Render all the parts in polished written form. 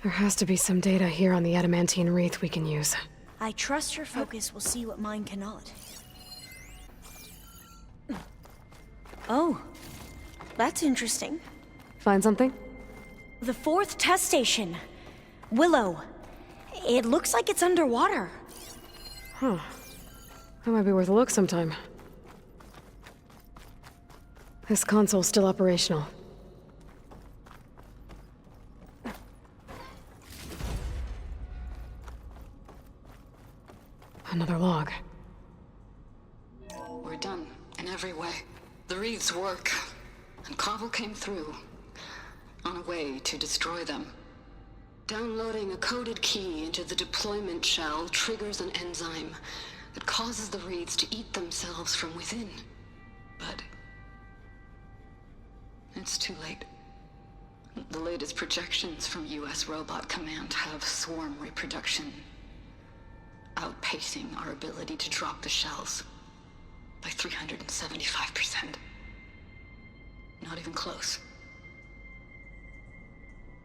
There has to be some data here on the adamantine wreath we can use. I trust your focus will see what mine cannot. Oh, that's interesting. Find something? The 4th test station. Willow. It looks like it's underwater. Huh. That might be worth a look sometime. This console's still operational. Another log. We're done, in every way. The wreaths work, and Cobble came through, on a way to destroy them. Downloading a coded key into the deployment shell triggers an enzyme that causes the wreaths to eat themselves from within. But it's too late. The latest projections from US Robot Command have swarm reproduction outpacing our ability to drop the shells by 375%. Not even close.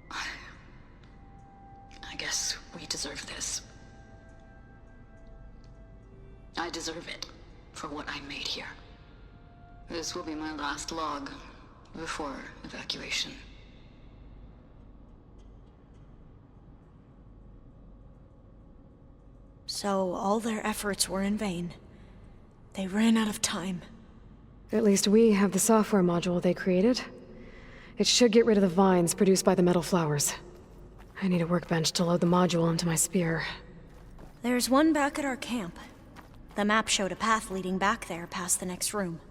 I guess we deserve this. I deserve it for what I made here. This will be my last log before evacuation. So all their efforts were in vain. They ran out of time. At least we have the software module they created. It should get rid of the vines produced by the metal flowers. I need a workbench to load the module into my spear. There's one back at our camp. The map showed a path leading back there past the next room.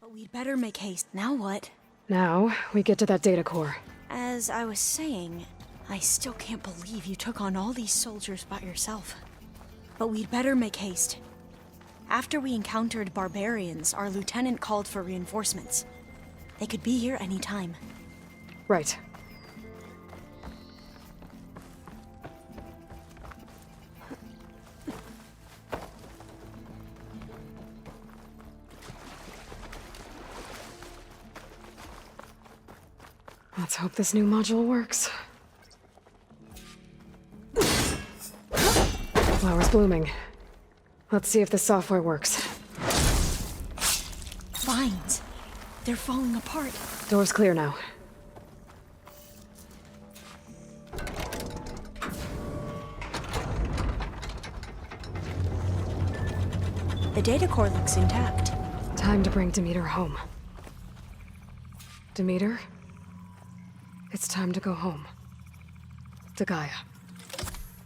But we'd better make haste. Now what? Now, we get to that data core. As I was saying, I still can't believe you took on all these soldiers by yourself. But we'd better make haste. After we encountered barbarians, our lieutenant called for reinforcements. They could be here any time. Right. Let's hope this new module works. Flowers blooming. Let's see if the software works. Vines. They're falling apart. Door's clear now. The data core looks intact. Time to bring Demeter home. Demeter? It's time to go home. To Gaia.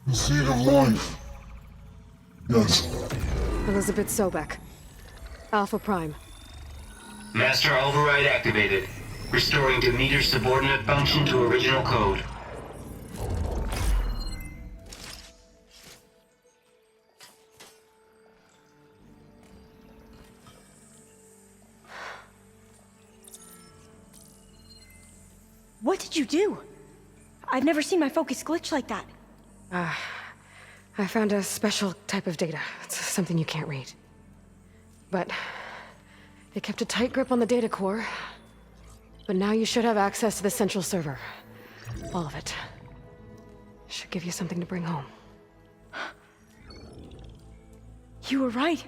The seed of life. Yes. Elizabeth Sobek. Alpha Prime. Master override activated. Restoring Demeter's subordinate function to original code. What did you do? I've never seen my focus glitch like that. I found a special type of data. It's something you can't read. But it kept a tight grip on the data core. But now you should have access to the central server. All of it. Should give you something to bring home. You were right.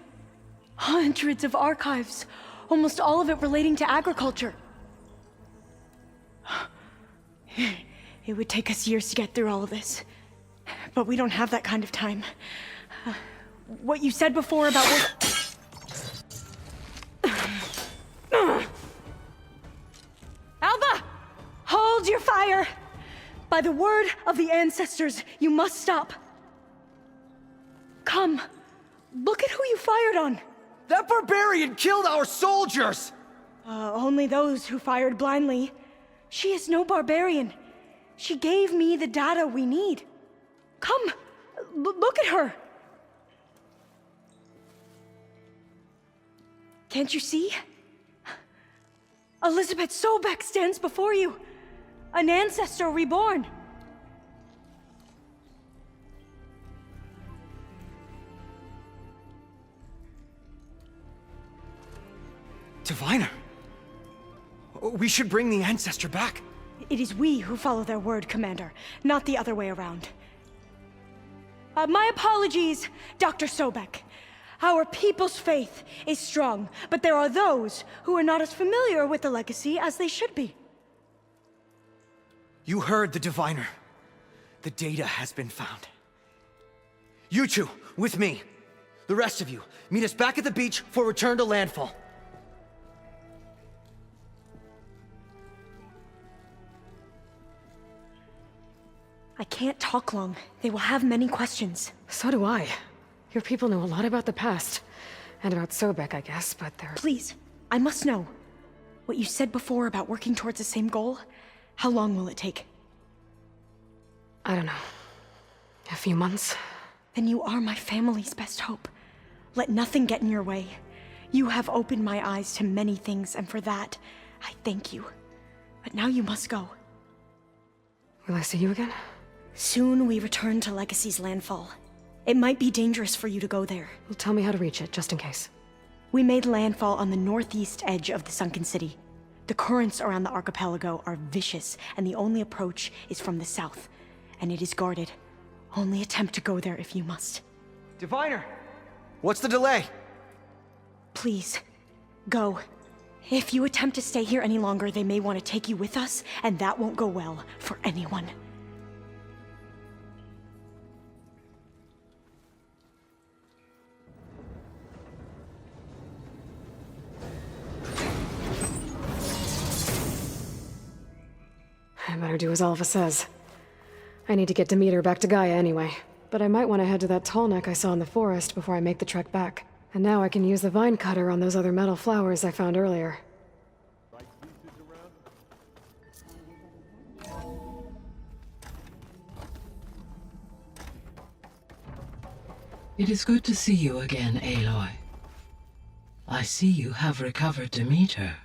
Hundreds of archives. Almost all of it relating to agriculture. It would take us years to get through all of this. But we don't have that kind of time. What you said before about what... Alva! Hold your fire! By the word of the ancestors, you must stop. Come. Look at who you fired on. That barbarian killed our soldiers! Only those who fired blindly. She is no barbarian. She gave me the data we need. Come, look at her. Can't you see? Elizabeth Sobek stands before you. An ancestor reborn. Diviner. We should bring the ancestor back. It is we who follow their word, Commander, not the other way around. My apologies, Dr. Sobek. Our people's faith is strong, but there are those who are not as familiar with the legacy as they should be. You heard the diviner. The data has been found. You two, with me. The rest of you, meet us back at the beach for return to landfall. I can't talk long. They will have many questions. So do I. Your people know a lot about the past. And about Sobek, I guess, but they're... Please, I must know. What you said before about working towards the same goal, how long will it take? I don't know. A few months? Then you are my family's best hope. Let nothing get in your way. You have opened my eyes to many things, and for that, I thank you. But now you must go. Will I see you again? Soon we return to Legacy's landfall. It might be dangerous for you to go there. Well, tell me how to reach it, just in case. We made landfall on the northeast edge of the sunken city. The currents around the archipelago are vicious, and the only approach is from the south. And it is guarded. Only attempt to go there if you must. Diviner! What's the delay? Please, go. If you attempt to stay here any longer, they may want to take you with us, and that won't go well for anyone. I better do as Alva says. I need to get Demeter back to Gaia anyway. But I might want to head to that tall neck I saw in the forest before I make the trek back. And now I can use the vine cutter on those other metal flowers I found earlier. It is good to see you again, Aloy. I see you have recovered Demeter.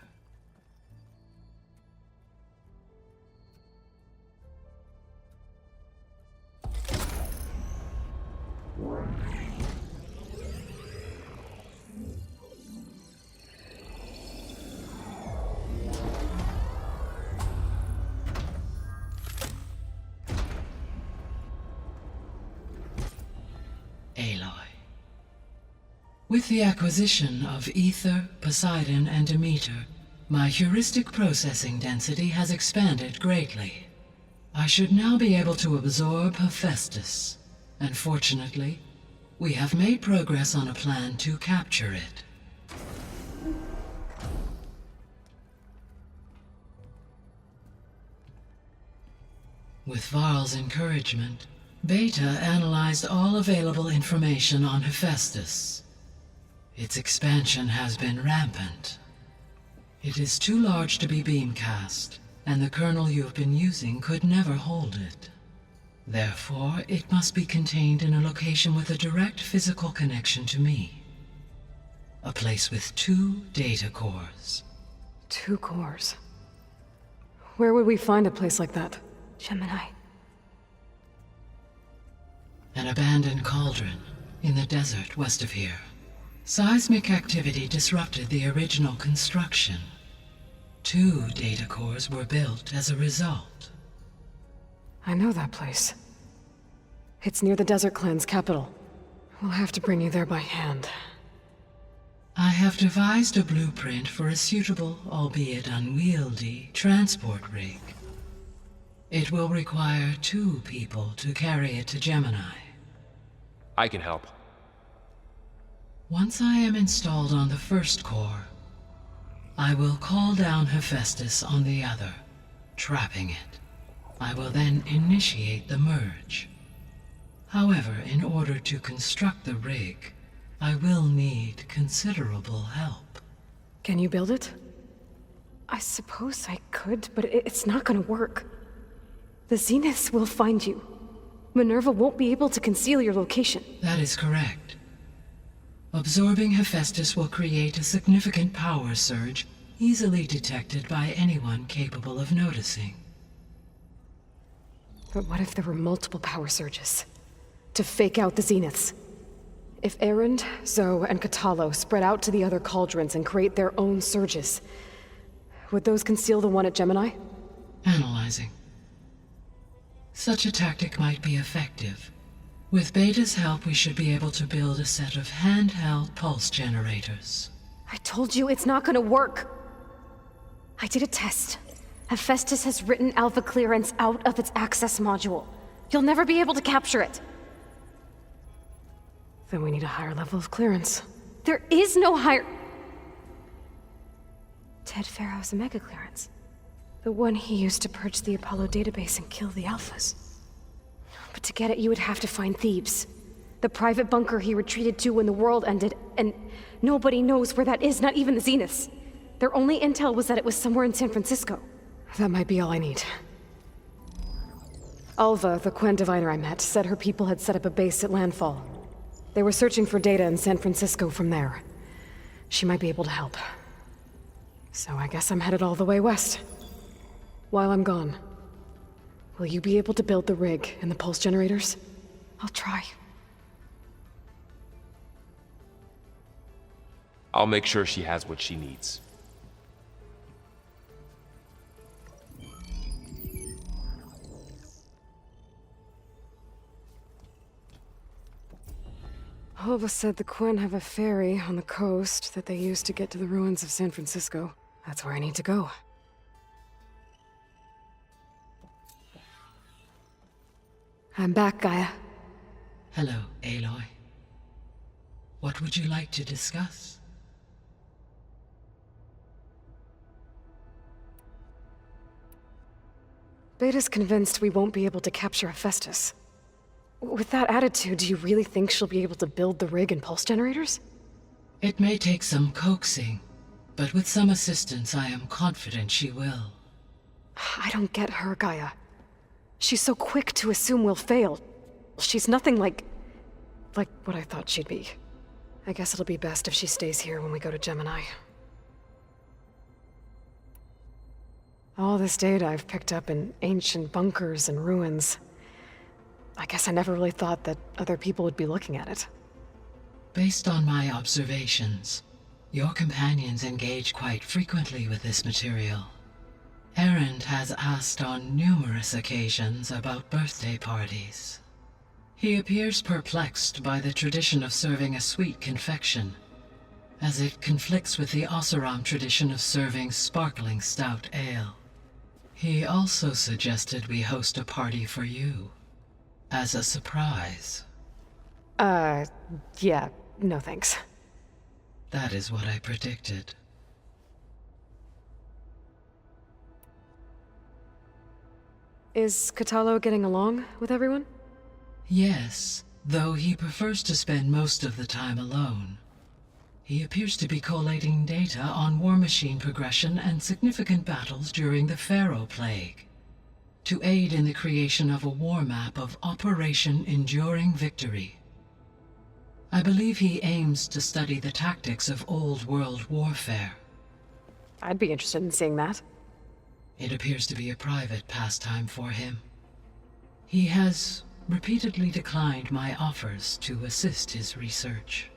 Aloy. With the acquisition of Ether, Poseidon, and Demeter, my heuristic processing density has expanded greatly. I should now be able to absorb Hephaestus, and fortunately, we have made progress on a plan to capture it. With Varl's encouragement, Beta analyzed all available information on Hephaestus. Its expansion has been rampant. It is too large to be beamcast, and the kernel you have been using could never hold it. Therefore, it must be contained in a location with a direct physical connection to me. A place with 2 data cores. 2 cores. Where would we find a place like that? Gemini. An abandoned cauldron in the desert west of here. Seismic activity disrupted the original construction. 2 data cores were built as a result. I know that place. It's near the Desert Clan's capital. We'll have to bring you there by hand. I have devised a blueprint for a suitable, albeit unwieldy, transport rig. It will require 2 people to carry it to Gemini. I can help. Once I am installed on the first core, I will call down Hephaestus on the other, trapping it. I will then initiate the merge. However, in order to construct the rig, I will need considerable help. Can you build it? I suppose I could, but it's not gonna work. The Zeniths will find you. Minerva won't be able to conceal your location. That is correct. Absorbing Hephaestus will create a significant power surge, easily detected by anyone capable of noticing. But what if there were multiple power surges? To fake out the zeniths? If Erend, Zoe, and Katalo spread out to the other cauldrons and create their own surges, would those conceal the one at Gemini? Analyzing. Such a tactic might be effective. With Beta's help, we should be able to build a set of handheld pulse generators. I told you it's not gonna work! I did a test. Hephaestus has written Alpha clearance out of its access module. You'll never be able to capture it. Then we need a higher level of clearance. There is no higher... Ted Pharaoh's Omega clearance. The one he used to purge the Apollo database and kill the Alphas. But to get it, you would have to find Thebes. The private bunker he retreated to when the world ended, and nobody knows where that is, not even the Zeniths. Their only intel was that it was somewhere in San Francisco. That might be all I need. Alva, the Quen diviner I met, said her people had set up a base at landfall. They were searching for data in San Francisco from there. She might be able to help. So I guess I'm headed all the way west. While I'm gone, will you be able to build the rig and the pulse generators? I'll try. I'll make sure she has what she needs. Alva said the Quen have a ferry on the coast that they use to get to the ruins of San Francisco. That's where I need to go. I'm back, Gaia. Hello, Aloy. What would you like to discuss? Beta's convinced we won't be able to capture Hephaestus. With that attitude, do you really think she'll be able to build the rig and pulse generators? It may take some coaxing, but with some assistance, I am confident she will. I don't get her, Gaia. She's so quick to assume we'll fail. She's nothing like what I thought she'd be. I guess it'll be best if she stays here when we go to Gemini. All this data I've picked up in ancient bunkers and ruins. I guess I never really thought that other people would be looking at it. Based on my observations, your companions engage quite frequently with this material. Erend has asked on numerous occasions about birthday parties. He appears perplexed by the tradition of serving a sweet confection, as it conflicts with the Oseram tradition of serving sparkling stout ale. He also suggested we host a party for you, as a surprise. Yeah, no thanks. That is what I predicted. Is Katalo getting along with everyone? Yes, though he prefers to spend most of the time alone. He appears to be collating data on war machine progression and significant battles during the Pharaoh Plague, to aid in the creation of a war map of Operation Enduring Victory. I believe he aims to study the tactics of old world warfare. I'd be interested in seeing that. It appears to be a private pastime for him. He has repeatedly declined my offers to assist his research.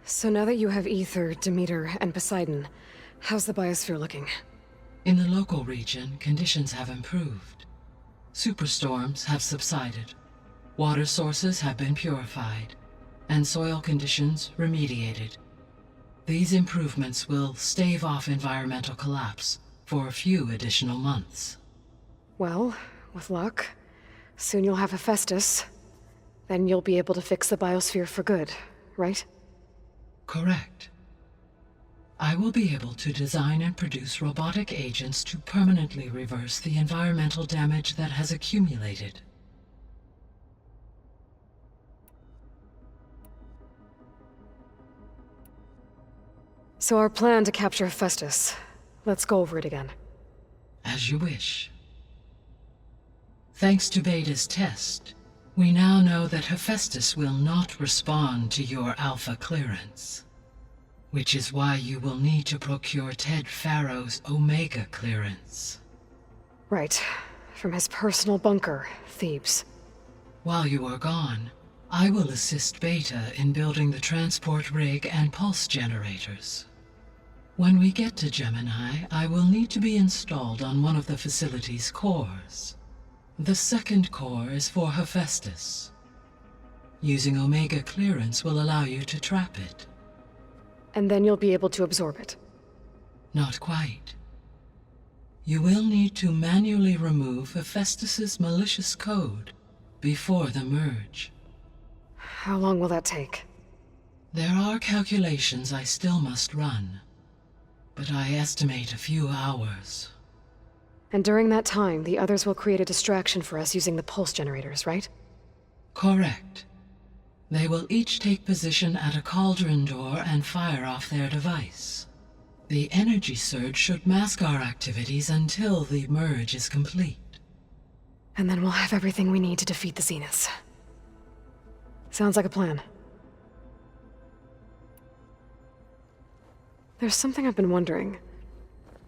So now that you have Ether, Demeter, and Poseidon, how's the biosphere looking? In the local region, conditions have improved. Superstorms have subsided, water sources have been purified, and soil conditions remediated. These improvements will stave off environmental collapse for a few additional months. Well, with luck, soon you'll have Hephaestus. Then you'll be able to fix the biosphere for good, right? Correct. I will be able to design and produce robotic agents to permanently reverse the environmental damage that has accumulated. So our plan to capture Hephaestus. Let's go over it again. As you wish. Thanks to Beta's test, We now know that Hephaestus will not respond to your Alpha clearance, which is why you will need to procure Ted Farrow's Omega clearance. Right. From his personal bunker, Thebes. While you are gone, I will assist Beta in building the transport rig and pulse generators. When we get to Gemini, I will need to be installed on one of the facility's cores. The second core is for Hephaestus. Using Omega clearance will allow you to trap it. And then you'll be able to absorb it. Not quite. You will need to manually remove Hephaestus's malicious code before the merge. How long will that take? There are calculations I still must run, but I estimate a few hours. And during that time, the others will create a distraction for us using the pulse generators, right? Correct. They will each take position at a cauldron door and fire off their device. The energy surge should mask our activities until the merge is complete. And then we'll have everything we need to defeat the Zeniths. Sounds like a plan. There's something I've been wondering.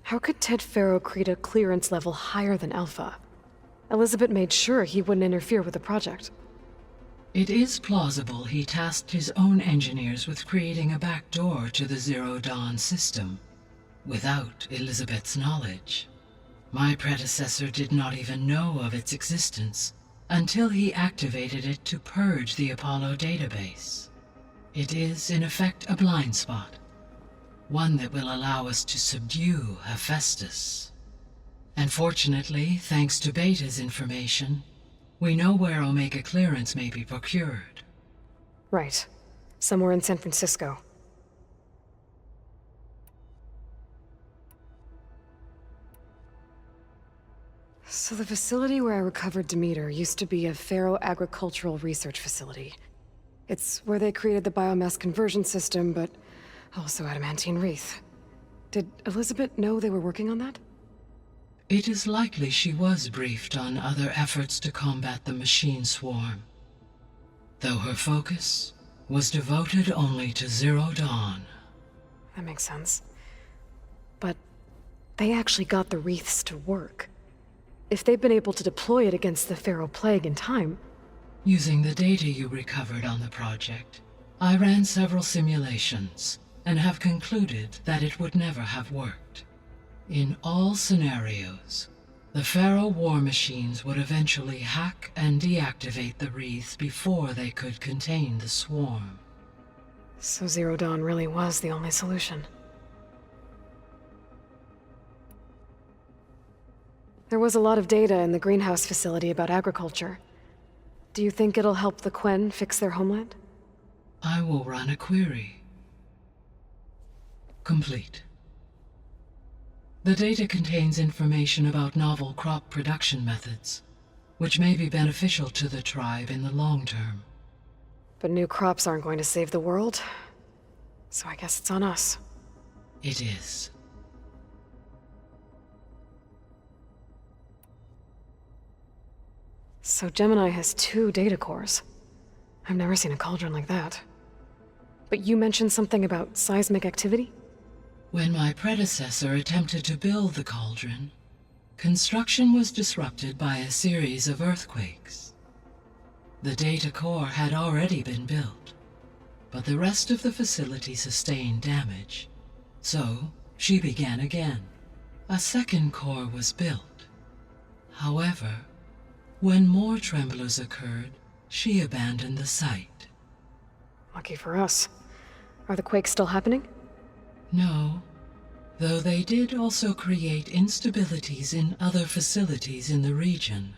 How could Ted Farrow create a clearance level higher than Alpha? Elizabeth made sure he wouldn't interfere with the project. It is plausible he tasked his own engineers with creating a back door to the Zero Dawn system, without Elizabeth's knowledge. My predecessor did not even know of its existence until he activated it to purge the Apollo database. It is, in effect, a blind spot, one that will allow us to subdue Hephaestus. And fortunately, thanks to Beta's information, we know where Omega clearance may be procured. Right. Somewhere in San Francisco. So the facility where I recovered Demeter used to be a Pharaoh agricultural research facility. It's where they created the biomass conversion system, but also adamantine wreath. Did Elizabeth know they were working on that? It is likely she was briefed on other efforts to combat the machine swarm, though her focus was devoted only to Zero Dawn. That makes sense. But they actually got the wreaths to work. If they've been able to deploy it against the Pharaoh Plague in time... Using the data you recovered on the project, I ran several simulations and have concluded that it would never have worked. In all scenarios, the Pharaoh war machines would eventually hack and deactivate the wreaths before they could contain the swarm. So Zero Dawn really was the only solution. There was a lot of data in the greenhouse facility about agriculture. Do you think it'll help the Quen fix their homeland? I will run a query. Complete. The data contains information about novel crop production methods, which may be beneficial to the tribe in the long term. But new crops aren't going to save the world, so I guess it's on us. It is. So Gemini has 2 data cores. I've never seen a cauldron like that. But you mentioned something about seismic activity? When my predecessor attempted to build the cauldron, construction was disrupted by a series of earthquakes. The data core had already been built, but the rest of the facility sustained damage. So, she began again. A second core was built. However, when more tremblers occurred, she abandoned the site. Lucky for us. Are the quakes still happening? No, though they did also create instabilities in other facilities in the region.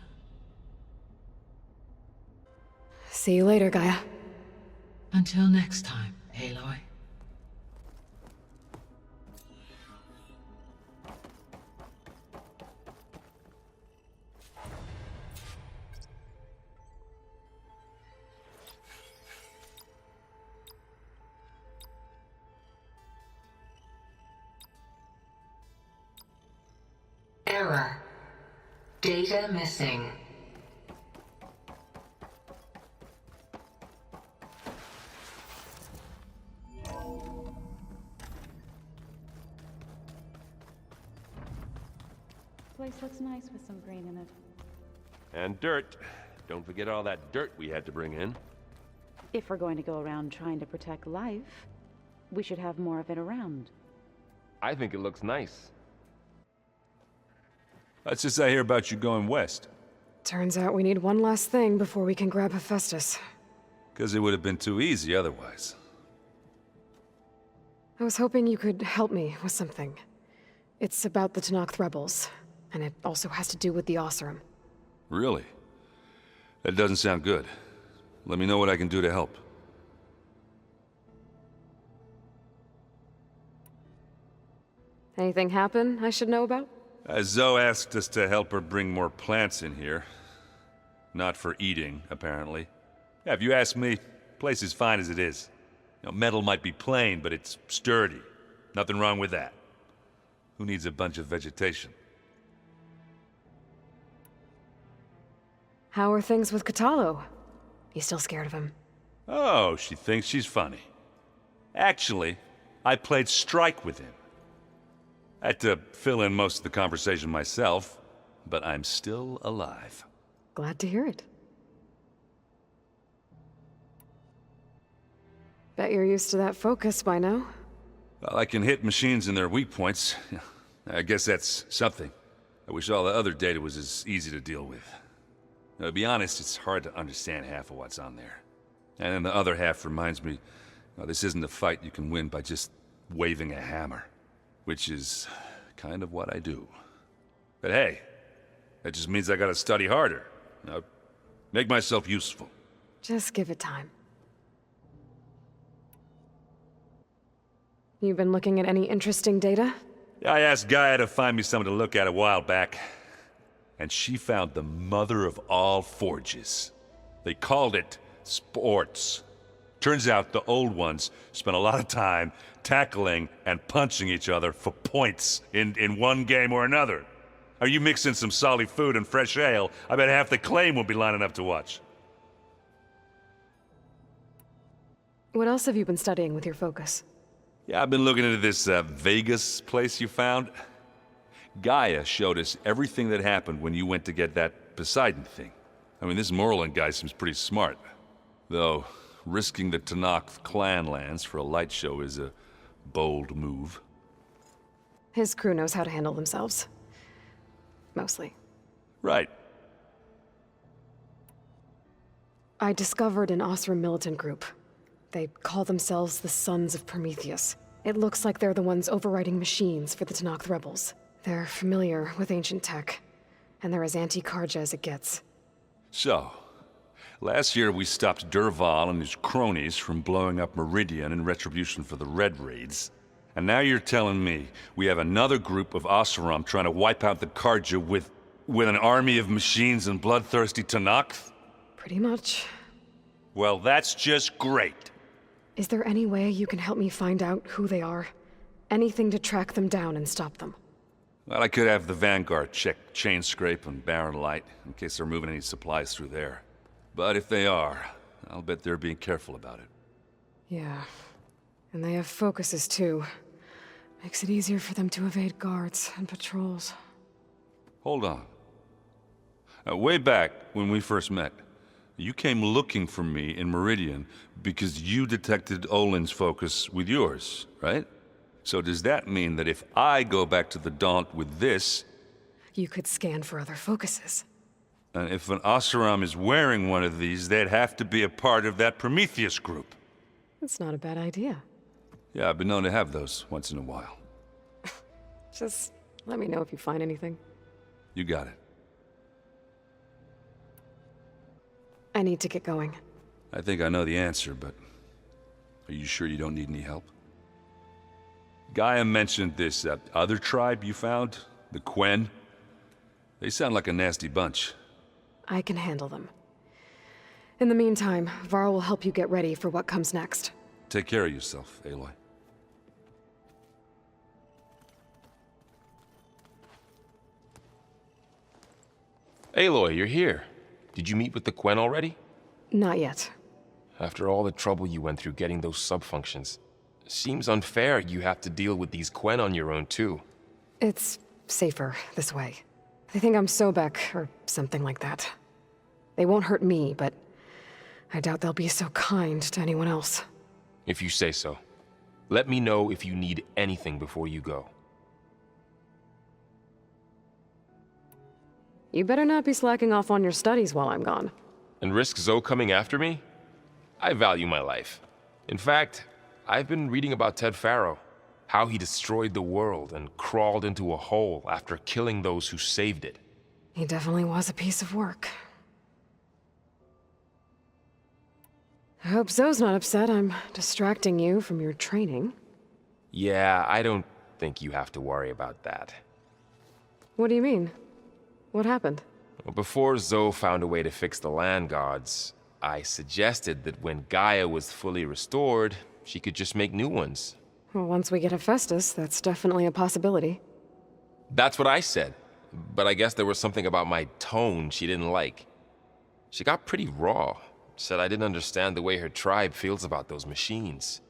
See you later, Gaia. Until next time, Aloy. Error. Data missing. Place looks nice with some green in it. And dirt. Don't forget all that dirt we had to bring in. If we're going to go around trying to protect life, we should have more of it around. I think it looks nice. What's this I hear about you going west? Turns out we need one last thing before we can grab Hephaestus. Because it would have been too easy otherwise. I was hoping you could help me with something. It's about the Tenakth rebels, and it also has to do with the Oseram. Really? That doesn't sound good. Let me know what I can do to help. Anything happen I should know about? Zoe asked us to help her bring more plants in here. Not for eating, apparently. Yeah, if you ask me, the place is fine as it is. You know, metal might be plain, but it's sturdy. Nothing wrong with that. Who needs a bunch of vegetation? How are things with Katalo? You still scared of him? Oh, she thinks she's funny. Actually, I played strike with him. I had to fill in most of the conversation myself, but I'm still alive. Glad to hear it. Bet you're used to that focus by now. Well, I can hit machines in their weak points. I guess that's something. I wish all the other data was as easy to deal with. Now, to be honest, it's hard to understand half of what's on there. And then the other half reminds me, well, this isn't a fight you can win by just waving a hammer. Which is kind of what I do. But hey, that just means I gotta study harder. Now, make myself useful. Just give it time. You've been looking at any interesting data? I asked GAIA to find me something to look at a while back. And she found the mother of all forges. They called it sports. Turns out the old ones spent a lot of time tackling and punching each other for points in one game or another. Are you mixing some solid food and fresh ale? I bet half the claim will be lining up to watch. What else have you been studying with your focus? Yeah, I've been looking into this Vegas place you found. GAIA showed us everything that happened when you went to get that Poseidon thing. I mean, this Merlin guy seems pretty smart. Though, risking the Tenakth clan lands for a light show is a bold move. His crew knows how to handle themselves. Mostly. Right. I discovered an Oseram militant group. They call themselves the Sons of Prometheus. It looks like they're the ones overriding machines for the Tenakth rebels. They're familiar with ancient tech, and they're as anti-Karja as it gets. So, last year we stopped Durval and his cronies from blowing up Meridian in retribution for the Red Raids. And now you're telling me we have another group of Oseram trying to wipe out the Karja with an army of machines and bloodthirsty Tenakth? Pretty much. Well, that's just great. Is there any way you can help me find out who they are? Anything to track them down and stop them? Well, I could have the Vanguard check Chain Scrape and Barren Light in case they're moving any supplies through there. But if they are, I'll bet they're being careful about it. Yeah. And they have focuses too. Makes it easier for them to evade guards and patrols. Hold on. Way back when we first met, you came looking for me in Meridian because you detected Olin's focus with yours, right? So does that mean that if I go back to the Daunt with this... You could scan for other focuses. And if an Oseram is wearing one of these, they'd have to be a part of that Prometheus group. That's not a bad idea. Yeah, I've been known to have those once in a while. Just let me know if you find anything. You got it. I need to get going. I think I know the answer, but... Are you sure you don't need any help? GAIA mentioned this other tribe you found, the Quen. They sound like a nasty bunch. I can handle them. In the meantime, Varl will help you get ready for what comes next. Take care of yourself, Aloy. Aloy, you're here. Did you meet with the Quen already? Not yet. After all the trouble you went through getting those sub-functions, seems unfair you have to deal with these Quen on your own too. It's safer this way. They think I'm Sobek, or something like that. They won't hurt me, but I doubt they'll be so kind to anyone else. If you say so. Let me know if you need anything before you go. You better not be slacking off on your studies while I'm gone. And risk Zoe coming after me? I value my life. In fact, I've been reading about Ted Faro. How he destroyed the world and crawled into a hole after killing those who saved it. He definitely was a piece of work. I hope Zoe's not upset I'm distracting you from your training. Yeah, I don't think you have to worry about that. What do you mean? What happened? Well, before Zoe found a way to fix the land gods, I suggested that when Gaia was fully restored, she could just make new ones. Well, once we get Hephaestus, that's definitely a possibility. That's what I said, but I guess there was something about my tone she didn't like. She got pretty raw, said I didn't understand the way her tribe feels about those machines.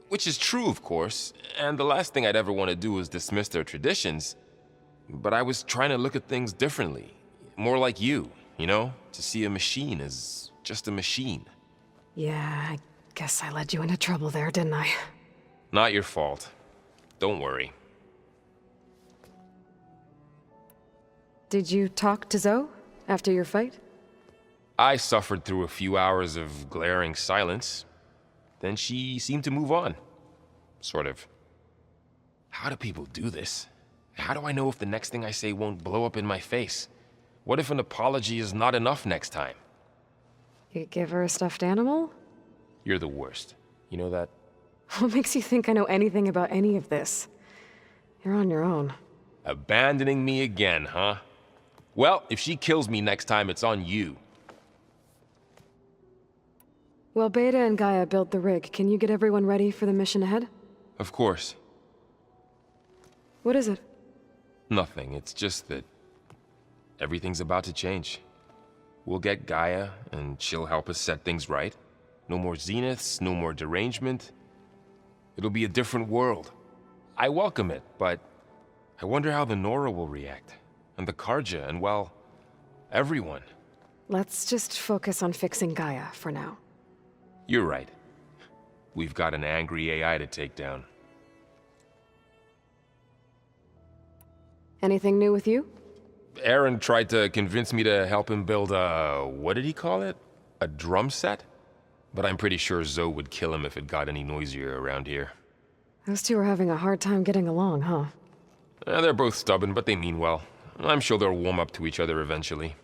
Which is true, of course, and the last thing I'd ever want to do is dismiss their traditions. But I was trying to look at things differently. More like you know? To see a machine as just a machine. Yeah, I guess I led you into trouble there, didn't I? Not your fault. Don't worry. Did you talk to Zoe after your fight? I suffered through a few hours of glaring silence. Then she seemed to move on. Sort of. How do people do this? How do I know if the next thing I say won't blow up in my face? What if an apology is not enough next time? You give her a stuffed animal? You're the worst. You know that? What makes you think I know anything about any of this? You're on your own. Abandoning me again, huh? Well, if she kills me next time, it's on you. Well, Beta and Gaia built the rig. Can you get everyone ready for the mission ahead? Of course. What is it? Nothing. It's just that everything's about to change. We'll get Gaia, and she'll help us set things right. No more zeniths, no more derangement. It'll be a different world. I welcome it, but I wonder how the Nora will react. And the Karja, and well, everyone. Let's just focus on fixing Gaia for now. You're right. We've got an angry AI to take down. Anything new with you? Aaron tried to convince me to help him build a... what did he call it? A drum set? But I'm pretty sure Zoe would kill him if it got any noisier around here. Those two are having a hard time getting along, huh? They're both stubborn, but they mean well. I'm sure they'll warm up to each other eventually.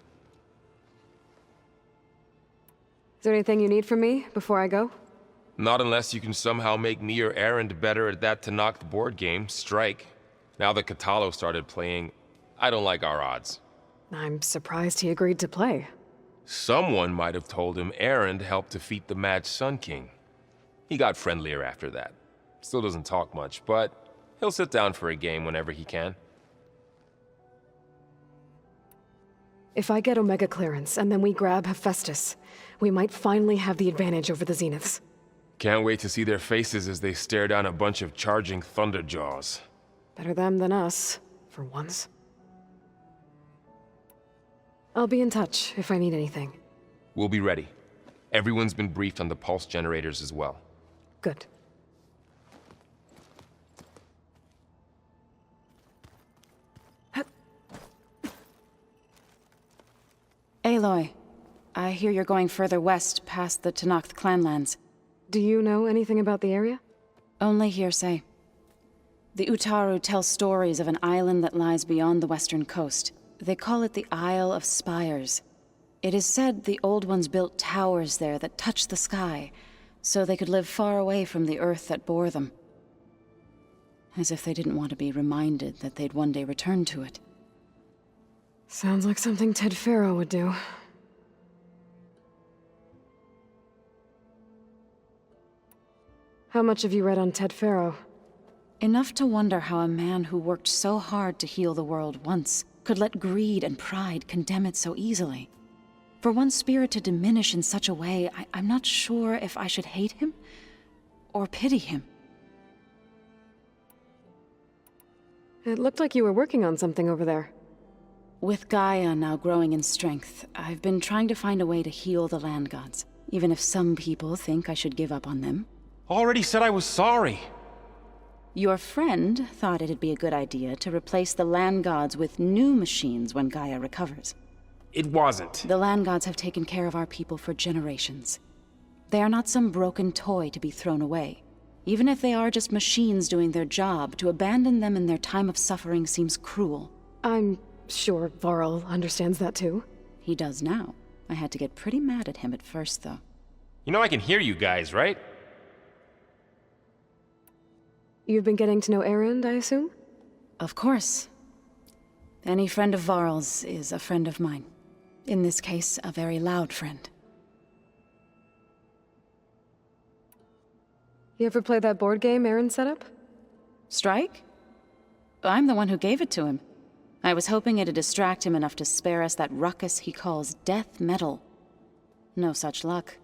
Is there anything you need from me before I go? Not unless you can somehow make me or Aaron better at that Tenakth board game, Strike. Now that Katalo started playing, I don't like our odds. I'm surprised he agreed to play. Someone might have told him Aaron helped defeat the Mad Sun King. He got friendlier after that. Still doesn't talk much, but he'll sit down for a game whenever he can. If I get Omega clearance, and then we grab Hephaestus, we might finally have the advantage over the Zeniths. Can't wait to see their faces as they stare down a bunch of charging Thunderjaws. Better them than us, for once. I'll be in touch if I need anything. We'll be ready. Everyone's been briefed on the pulse generators as well. Good. Aloy, I hear you're going further west past the Tenakth clanlands. Do you know anything about the area? Only hearsay. The Utaru tell stories of an island that lies beyond the western coast. They call it the Isle of Spires. It is said the Old Ones built towers there that touch the sky, so they could live far away from the earth that bore them. As if they didn't want to be reminded that they'd one day return to it. Sounds like something Ted Faro would do. How much have you read on Ted Faro? Enough to wonder how a man who worked so hard to heal the world once could let greed and pride condemn it so easily. For one's spirit to diminish in such a way, I'm not sure if I should hate him or pity him. It looked like you were working on something over there. With Gaia now growing in strength, I've been trying to find a way to heal the land gods, even if some people think I should give up on them. Already said I was sorry. Your friend thought it'd be a good idea to replace the land gods with new machines when Gaia recovers. It wasn't. The land gods have taken care of our people for generations. They are not some broken toy to be thrown away. Even if they are just machines doing their job, to abandon them in their time of suffering seems cruel. I'm sure Varl understands that too. He does now. I had to get pretty mad at him at first, though. You know I can hear you guys, right? You've been getting to know Erend, I assume? Of course. Any friend of Varl's is a friend of mine. In this case, a very loud friend. You ever play that board game Erend set up? Strike? I'm the one who gave it to him. I was hoping it'd distract him enough to spare us that ruckus he calls death metal. No such luck.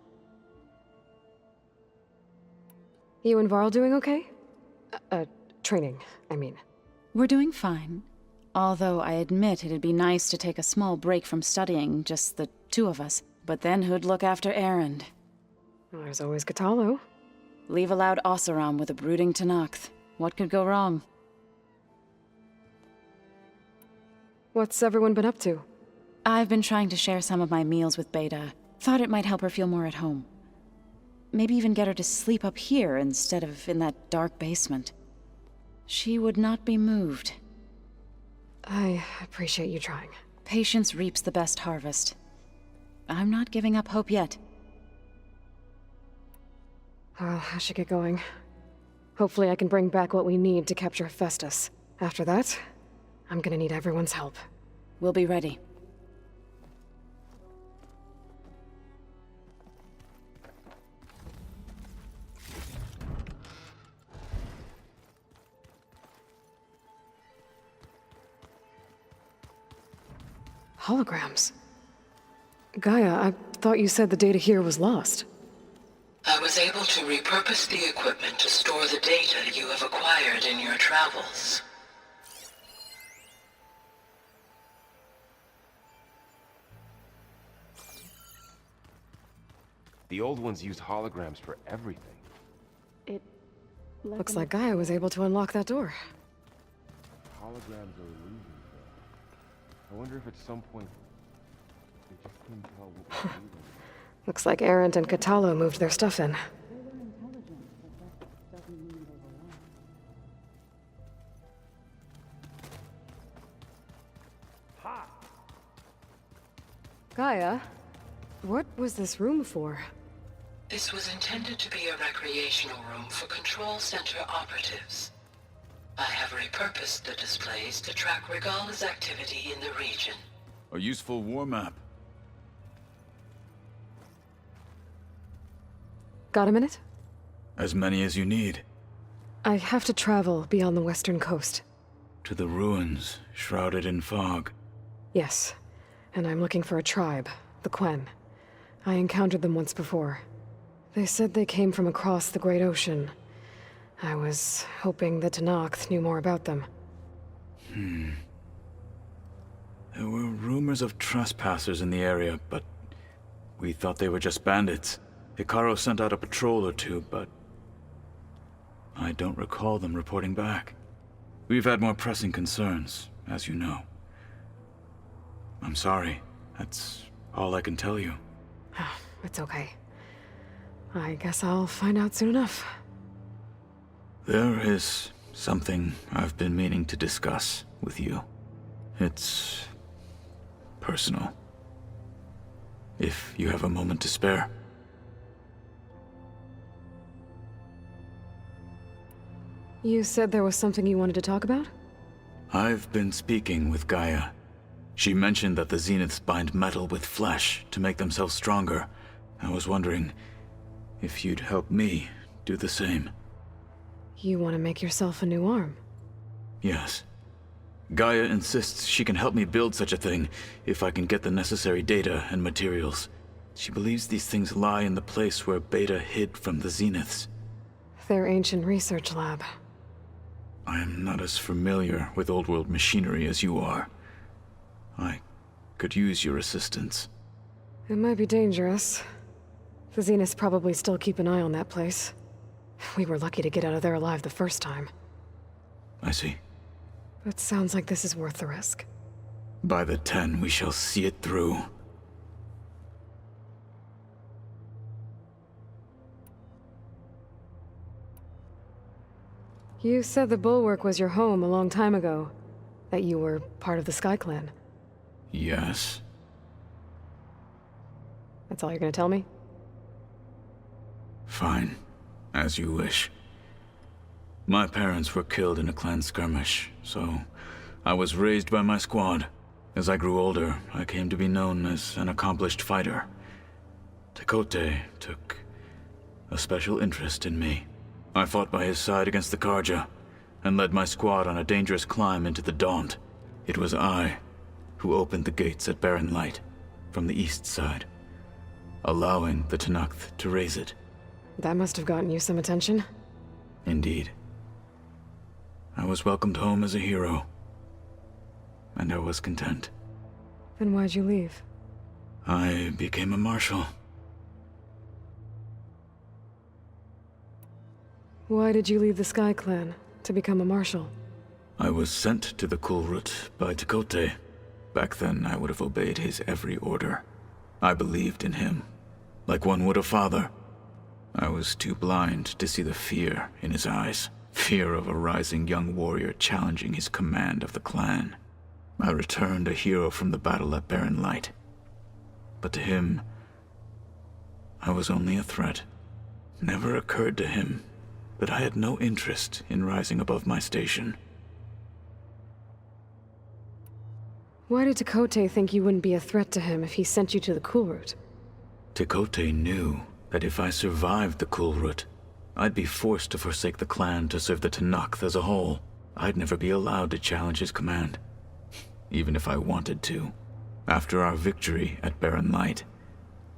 You and Varl doing okay? Training, I mean. We're doing fine. Although I admit it'd be nice to take a small break from studying, just the two of us. But then who'd look after Erend? Well, there's always Katalo. Leave a loud Oseram with a brooding Tenakth. What could go wrong? What's everyone been up to? I've been trying to share some of my meals with Beta. Thought it might help her feel more at home. Maybe even get her to sleep up here instead of in that dark basement. She would not be moved. I appreciate you trying. Patience reaps the best harvest. I'm not giving up hope yet. Well, I should get going. Hopefully I can bring back what we need to capture Hephaestus. After that, I'm gonna need everyone's help. We'll be ready. Holograms. Gaia, I thought you said the data here was lost. I was able to repurpose the equipment to store the data you have acquired in your travels. The old ones used holograms for everything. Looks like Gaia was able to unlock that door. Holograms are illusions, though. I wonder if at some point they just couldn't tell what was moving. Looks like Erend and Katalo moved their stuff in. Gaia, what was this room for? This was intended to be a recreational room for Control Center operatives. I have repurposed the displays to track Regala's activity in the region. A useful war map. Got a minute? As many as you need. I have to travel beyond the western coast. To the ruins, shrouded in fog. Yes, and I'm looking for a tribe, the Quen. I encountered them once before. They said they came from across the Great Ocean. I was hoping the Tenakth knew more about them. There were rumors of trespassers in the area, but we thought they were just bandits. Hikaru sent out a patrol or two, but I don't recall them reporting back. We've had more pressing concerns, as you know. I'm sorry. That's all I can tell you. It's okay. I guess I'll find out soon enough. There is something I've been meaning to discuss with you. It's personal. If you have a moment to spare. You said there was something you wanted to talk about? I've been speaking with Gaia. She mentioned that the Zeniths bind metal with flesh to make themselves stronger. I was wondering if you'd help me do the same. You want to make yourself a new arm? Yes. Gaia insists she can help me build such a thing if I can get the necessary data and materials. She believes these things lie in the place where Beta hid from the Zeniths. Their ancient research lab. I am not as familiar with old world machinery as you are. I could use your assistance. It might be dangerous. The Zeniths probably still keep an eye on that place. We were lucky to get out of there alive the first time. I see. But sounds like this is worth the risk. By the 10, we shall see it through. You said the Bulwark was your home a long time ago. That you were part of the Sky Clan. Yes. That's all you're gonna tell me? Fine. As you wish. My parents were killed in a clan skirmish, so I was raised by my squad. As I grew older, I came to be known as an accomplished fighter. Tekote took a special interest in me. I fought by his side against the Karja, and led my squad on a dangerous climb into the Daunt. It was I who opened the gates at Barren Light, from the east side, allowing the Tenakth to raise it. That must have gotten you some attention. Indeed. I was welcomed home as a hero, and I was content. Then why'd you leave? I became a marshal. Why did you leave the Sky Clan to become a marshal? I was sent to the Kulrut by Tekote. Back then, I would have obeyed his every order. I believed in him, like one would a father. I was too blind to see the fear in his eyes. Fear of a rising young warrior challenging his command of the clan. I returned a hero from the battle at Barren Light. But to him, I was only a threat. Never occurred to him that I had no interest in rising above my station. Why did Tekote think you wouldn't be a threat to him if he sent you to the Kulrut? Tekote knew that if I survived the Kulrut, I'd be forced to forsake the clan to serve the Tenakth as a whole. I'd never be allowed to challenge his command, even if I wanted to. After our victory at Barren Light,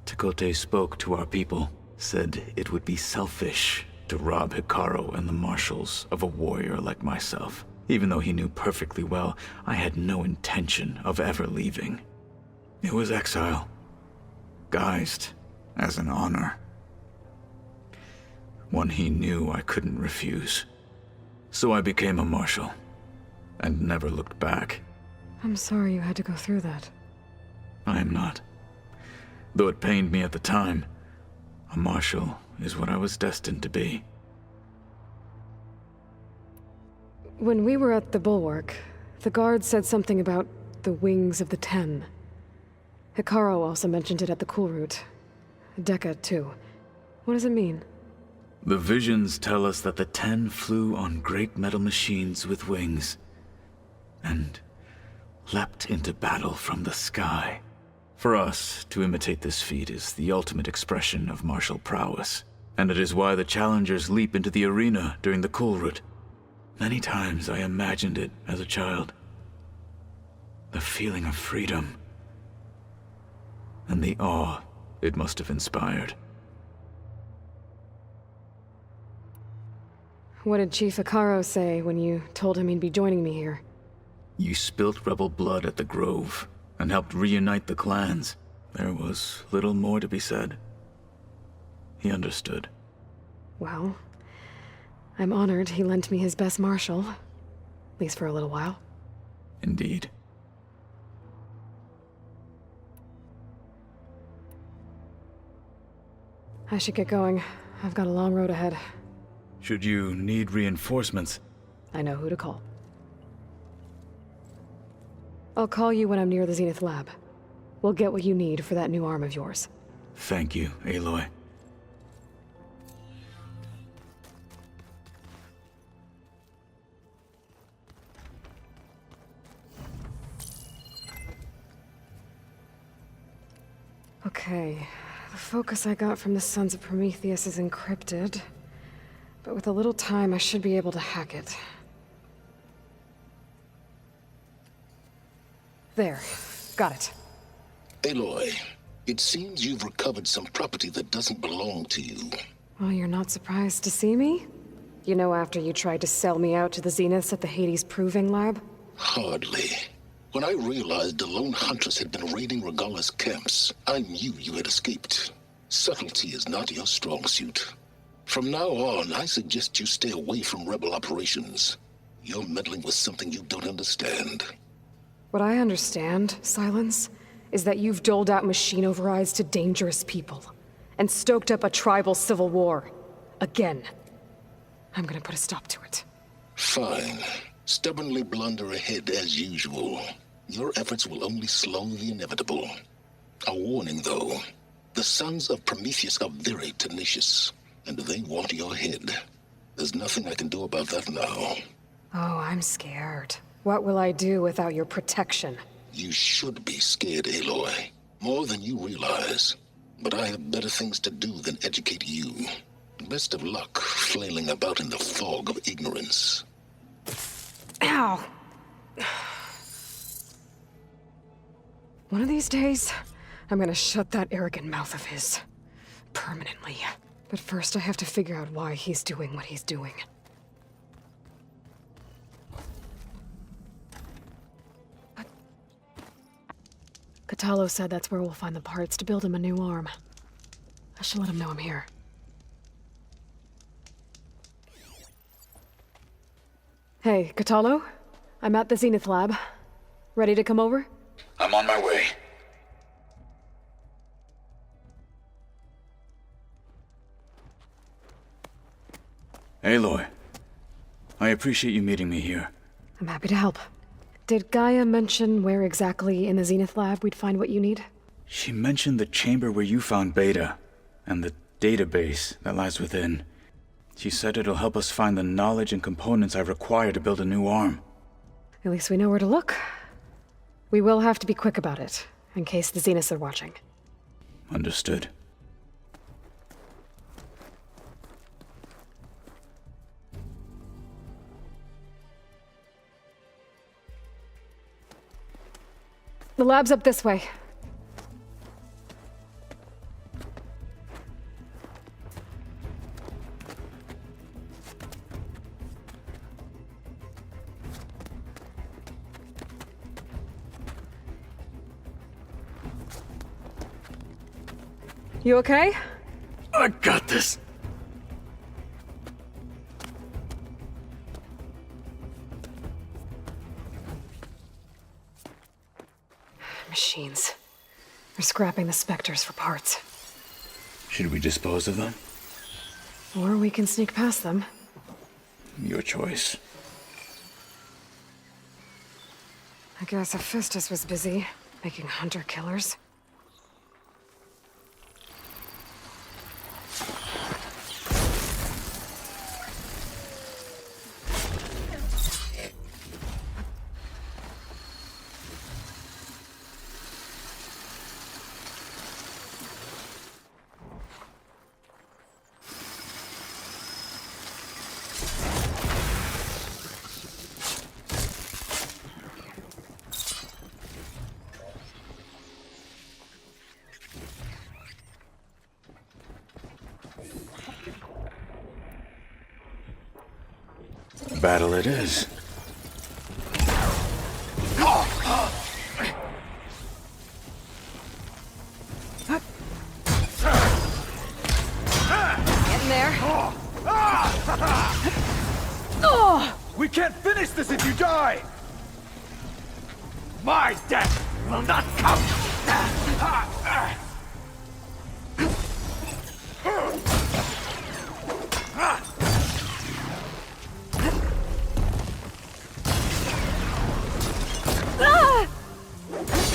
Tekote spoke to our people, said it would be selfish to rob Hikaru and the marshals of a warrior like myself, even though he knew perfectly well I had no intention of ever leaving. It was exile, guised as an honor. One he knew I couldn't refuse. So I became a marshal, and never looked back. I'm sorry you had to go through that. I am not. Though it pained me at the time, a marshal is what I was destined to be. When we were at the Bulwark, the guard said something about the Wings of the 10. Hikaru also mentioned it at the Kulrut. Dekka, too. What does it mean? The visions tell us that the 10 flew on great metal machines with wings, and leapt into battle from the sky. For us, to imitate this feat is the ultimate expression of martial prowess, and it is why the challengers leap into the arena during the Kulrut. Many times I imagined it as a child. The feeling of freedom, and the awe it must have inspired. What did Chief Hikaru say when you told him he'd be joining me here? You spilt rebel blood at the Grove, and helped reunite the clans. There was little more to be said. He understood. Well, I'm honored he lent me his best marshal. At least for a little while. Indeed. I should get going. I've got a long road ahead. Should you need reinforcements, I know who to call. I'll call you when I'm near the Zenith lab. We'll get what you need for that new arm of yours. thank you, Aloy. Okay, the focus I got from the Sons of Prometheus is encrypted, but with a little time I should be able to hack it. There, got it. Aloy, it seems you've recovered some property that doesn't belong to you. Well, you're not surprised to see me? You know, after you tried to sell me out to the Zeniths at the Hades Proving Lab? Hardly. When I realized the lone huntress had been raiding Regala's camps, I knew you had escaped. Subtlety is not your strong suit. From now on, I suggest you stay away from rebel operations. You're meddling with something you don't understand. What I understand, Sylens, is that you've doled out machine overrides to dangerous people, and stoked up a tribal civil war. Again. I'm gonna put a stop to it. Fine. Stubbornly blunder ahead as usual. Your efforts will only slow the inevitable. A warning, though. The sons of Prometheus are very tenacious, and they want your head. There's nothing I can do about that now. Oh, I'm scared. What will I do without your protection? You should be scared, Aloy. More than you realize. But I have better things to do than educate you. Best of luck flailing about in the fog of ignorance. Ow! One of these days, I'm gonna shut that arrogant mouth of his. Permanently. But first I have to figure out why he's doing what he's doing. Katalo said that's where we'll find the parts to build him a new arm. I should let him know I'm here. Hey, Katalo? I'm at the Zenith lab. Ready to come over? I'm on my way. Aloy, I appreciate you meeting me here. I'm happy to help. Did GAIA mention where exactly in the Zenith lab we'd find what you need? She mentioned the chamber where you found Beta, and the database that lies within. She said it'll help us find the knowledge and components I require to build a new arm. At least we know where to look. We will have to be quick about it, in case the Zeniths are watching. Understood. The lab's up this way. You okay? I got this. Machines. They're scrapping the specters for parts. Should we dispose of them? Or we can sneak past them. Your choice. I guess Hephaestus was busy, making hunter-killers. Battle it is. Getting there. We can't finish this if you die! My death will not come!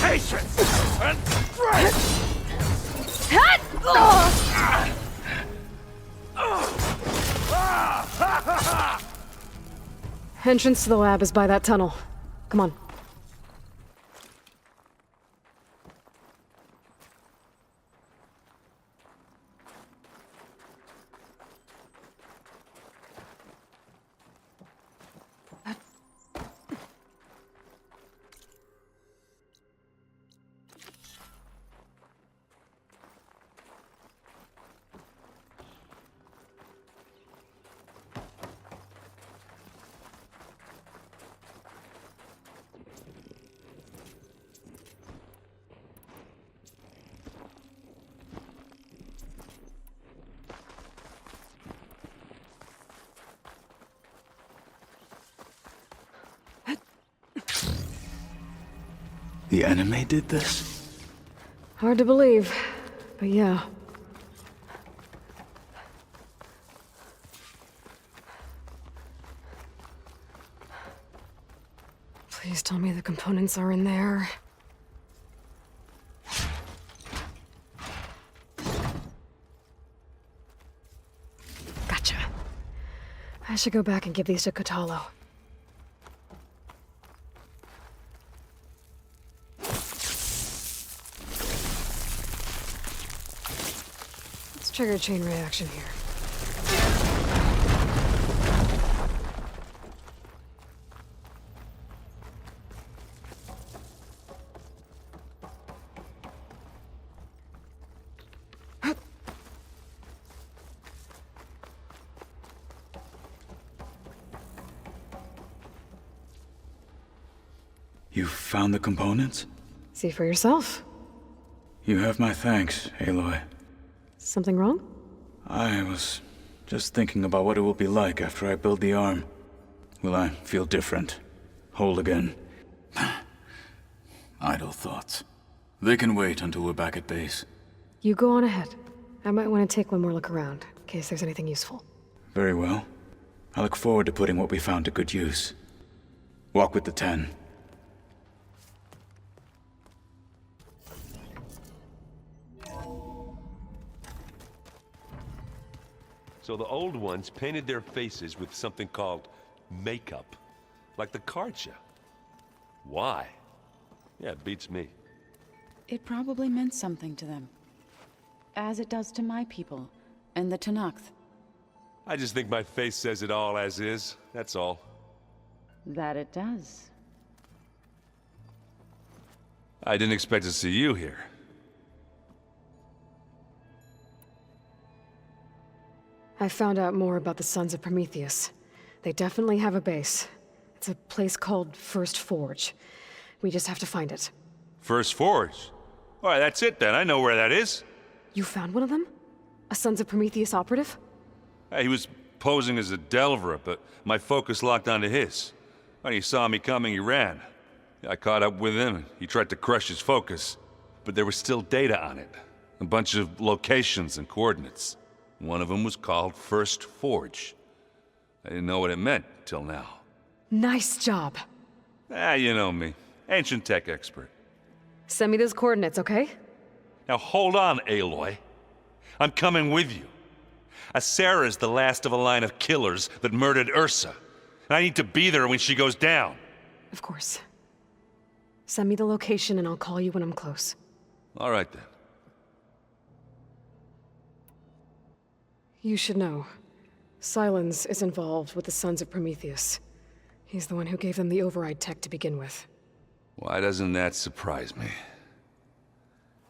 Patience and strength! Entrance to the lab is by that tunnel. Come on. The enemy did this? Hard to believe, but yeah. Please tell me the components are in there. Gotcha. I should go back and give these to Kotalo. Let's trigger a chain reaction here. You found the components? See for yourself. You have my thanks, Aloy. Something wrong? I was just thinking about what it will be like after I build the arm. Will I feel different? Whole again? Idle thoughts. They can wait until we're back at base. You go on ahead. I might want to take one more look around, in case there's anything useful. Very well. I look forward to putting what we found to good use. Walk with the 10. So the old ones painted their faces with something called makeup. Like the Karja. Why? Yeah, it beats me. It probably meant something to them. As it does to my people, and the Tenakth. I just think my face says it all as is, that's all. That it does. I didn't expect to see you here. I found out more about the Sons of Prometheus. They definitely have a base. It's a place called First Forge. We just have to find it. First Forge? Alright, that's it then. I know where that is. You found one of them? A Sons of Prometheus operative? He was posing as a Delver, but my focus locked onto his. When he saw me coming, he ran. I caught up with him, and he tried to crush his focus. But there was still data on it. A bunch of locations and coordinates. One of them was called First Forge. I didn't know what it meant till now. Nice job. You know me. Ancient tech expert. Send me those coordinates, okay? Now hold on, Aloy. I'm coming with you. Asera's the last of a line of killers that murdered Ursa. And I need to be there when she goes down. Of course. Send me the location and I'll call you when I'm close. All right then. You should know. Sylens is involved with the Sons of Prometheus. He's the one who gave them the override tech to begin with. Why doesn't that surprise me?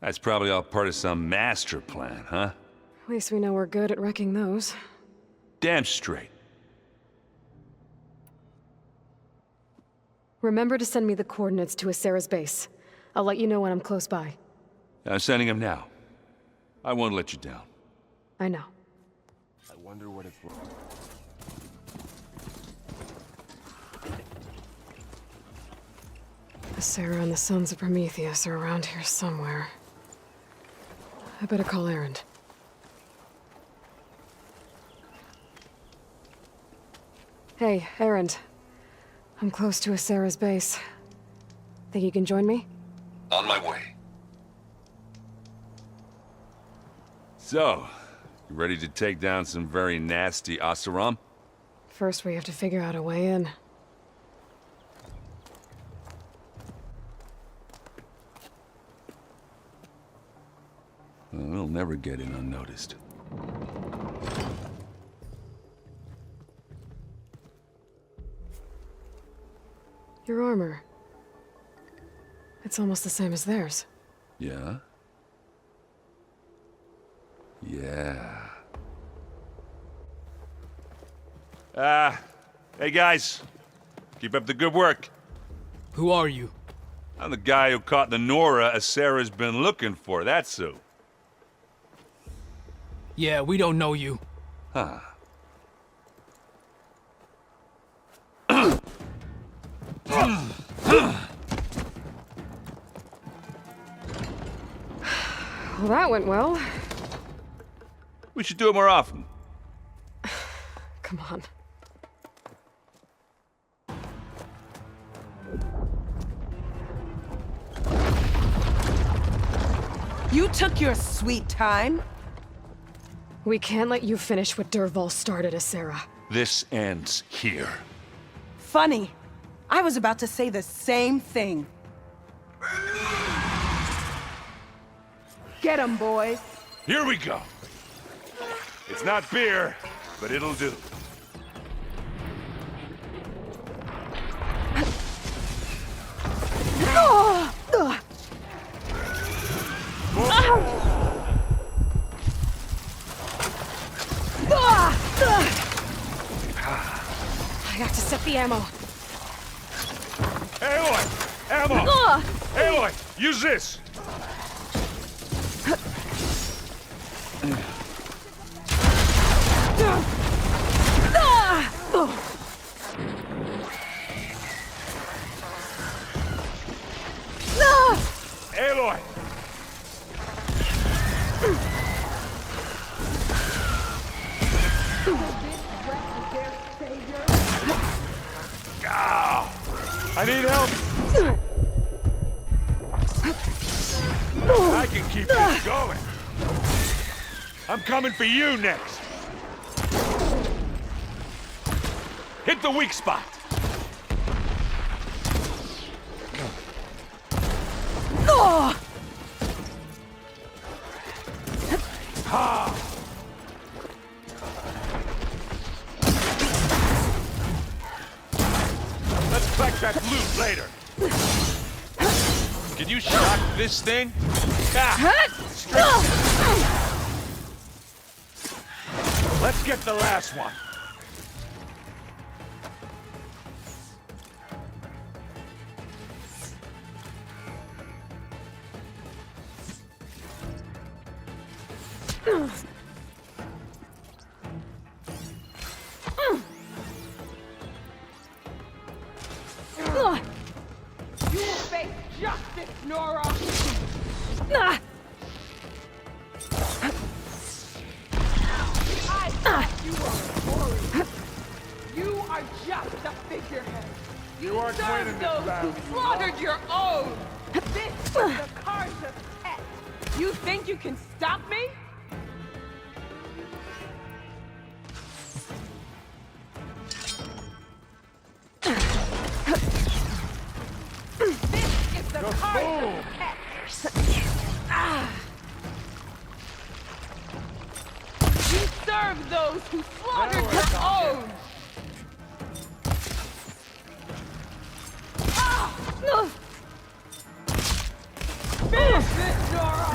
That's probably all part of some master plan, huh? At least we know we're good at wrecking those. Damn straight. Remember to send me the coordinates to Asera's base. I'll let you know when I'm close by. I'm sending him now. I won't let you down. I know. I wonder what it's worth. Asera and the Sons of Prometheus are around here somewhere. I better call Erend. Hey, Erend. I'm close to Asera's base. Think you can join me? On my way. So, you ready to take down some very nasty Oseram? First, we have to figure out a way in. We'll never get in unnoticed. Your armor. It's almost the same as theirs. Yeah? Yeah. Hey guys. Keep up the good work. Who are you? I'm the guy who caught the Nora Asera's been looking for, that's who. Yeah, we don't know you. Huh. that went well. We should do it more often. Come on. You took your sweet time. We can't let you finish what Dervahl started, Asera. This ends here. Funny. I was about to say the same thing. Get 'em, boys. Here we go. It's not beer, but it'll do. I have to set the ammo. Aloy! Ammo! Aloy! Use this! Aloy! I need help! I can keep this going! I'm coming for you next! Hit the weak spot! Ha! Let's collect that loot later. Can you shock this thing? Let's get the last one. You will face justice, Nora! I thought you were a warrior. You are just a figurehead. You aren't winning serve this those battle, who slaughtered your own. This is the Karja's pet. You think you can stop me? This is the Karja's pet. You serve those who slaughtered your own. Finish this, Nora!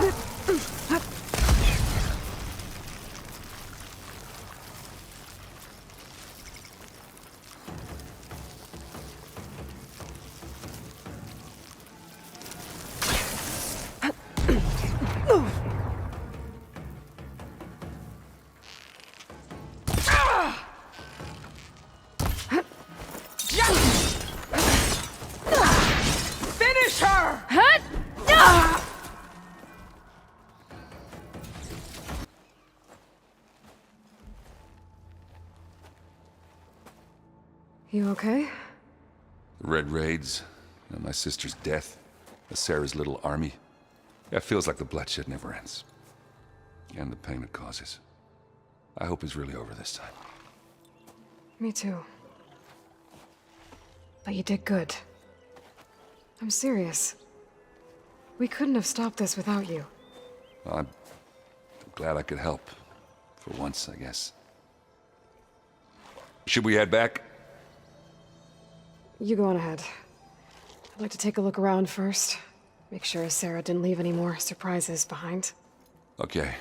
Finish her! You okay? The Red Raids, and my sister's death, Sarah's little army. Yeah, it feels like the bloodshed never ends. And the pain it causes. I hope it's really over this time. Me too. But you did good. I'm serious. We couldn't have stopped this without you. Well, I'm glad I could help. For once, I guess. Should we head back? You go on ahead. I'd like to take a look around first. Make sure Sarah didn't leave any more surprises behind. Okay.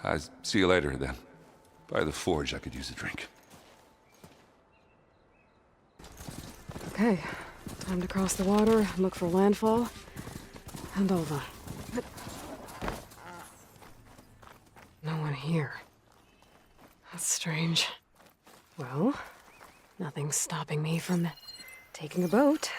I'll see you later, then. By the forge, I could use a drink. Okay. Time to cross the water, look for landfall, and Alva. No one here. That's strange. Well, nothing's stopping me from taking a boat.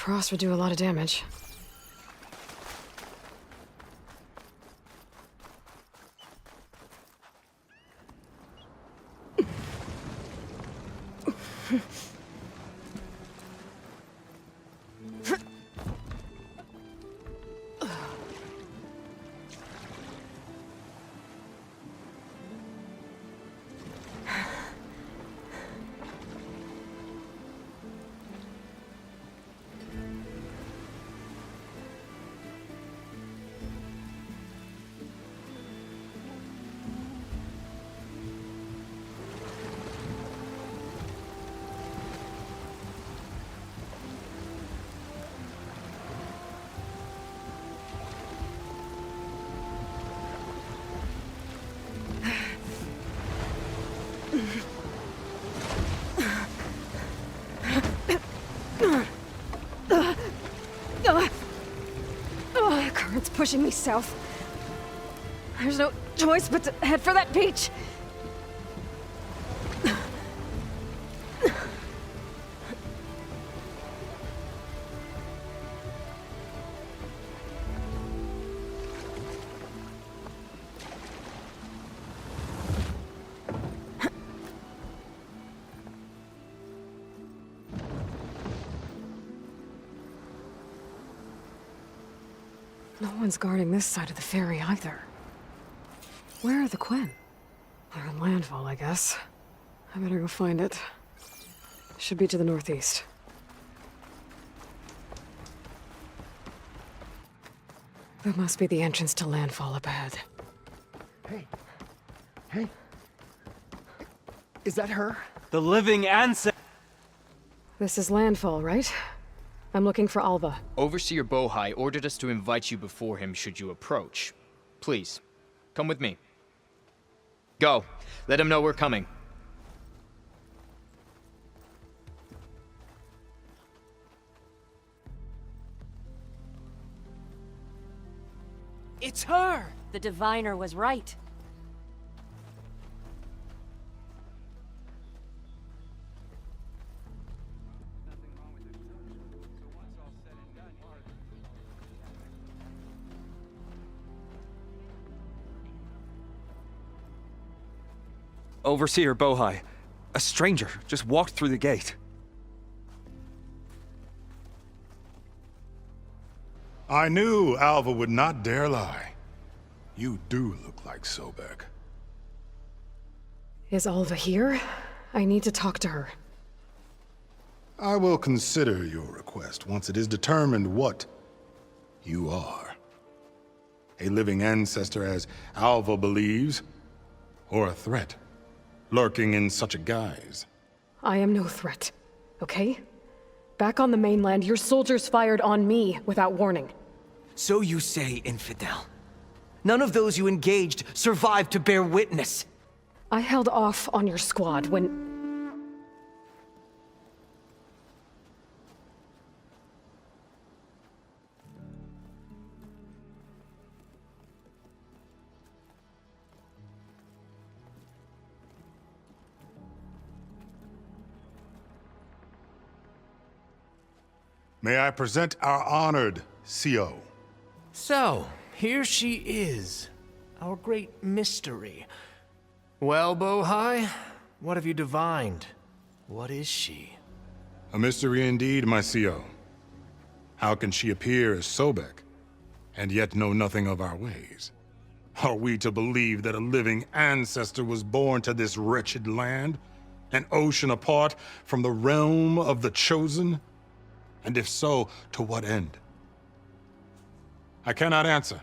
frost would do a lot of damage. Current's pushing me south. There's no choice but to head for that beach. No one's guarding this side of the ferry either. Where are the Quen? They're on landfall, I guess. I better go find it. Should be to the northeast. That must be the entrance to landfall up ahead. Hey. Is that her? The living ancestor. This is landfall, right? I'm looking for Alva. Overseer Bohai ordered us to invite you before him should you approach. Please, come with me. Go. Let him know we're coming. It's her! The diviner was right. Overseer Bohai. A stranger just walked through the gate. I knew Alva would not dare lie. You do look like Sobek. Is Alva here? I need to talk to her. I will consider your request once it is determined what you are. A living ancestor, as Alva believes, or a threat, lurking in such a guise. I am no threat, okay? Back on the mainland, your soldiers fired on me without warning. So you say, infidel. None of those you engaged survived to bear witness. I held off on your squad when... May I present our honored CO. So, here she is. Our great mystery. Well, Bohai, what have you divined? What is she? A mystery indeed, my CO. How can she appear as Sobek, and yet know nothing of our ways? Are we to believe that a living ancestor was born to this wretched land, an ocean apart from the realm of the Chosen? And if so, to what end? I cannot answer.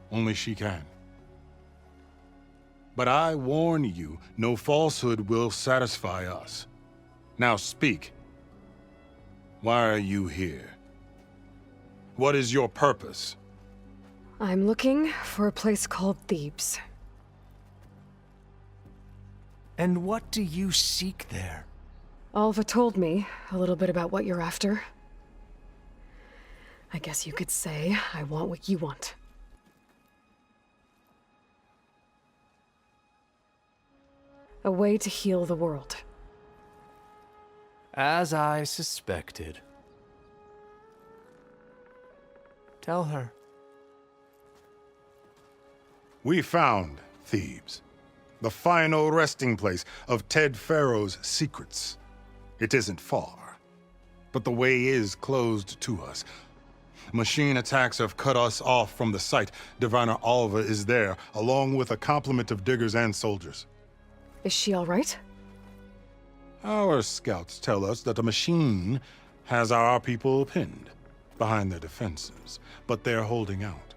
Only she can. But I warn you, no falsehood will satisfy us. Now speak. Why are you here? What is your purpose? I'm looking for a place called Thebes. And what do you seek there? Alva told me a little bit about what you're after. I guess you could say I want what you want. A way to heal the world. As I suspected. Tell her. We found Thebes, the final resting place of Ted Pharaoh's secrets. It isn't far, but the way is closed to us. Machine attacks have cut us off from the site. Diviner Alva is there, along with a complement of diggers and soldiers. Is she all right? Our scouts tell us that a machine has our people pinned behind their defenses, but they're holding out.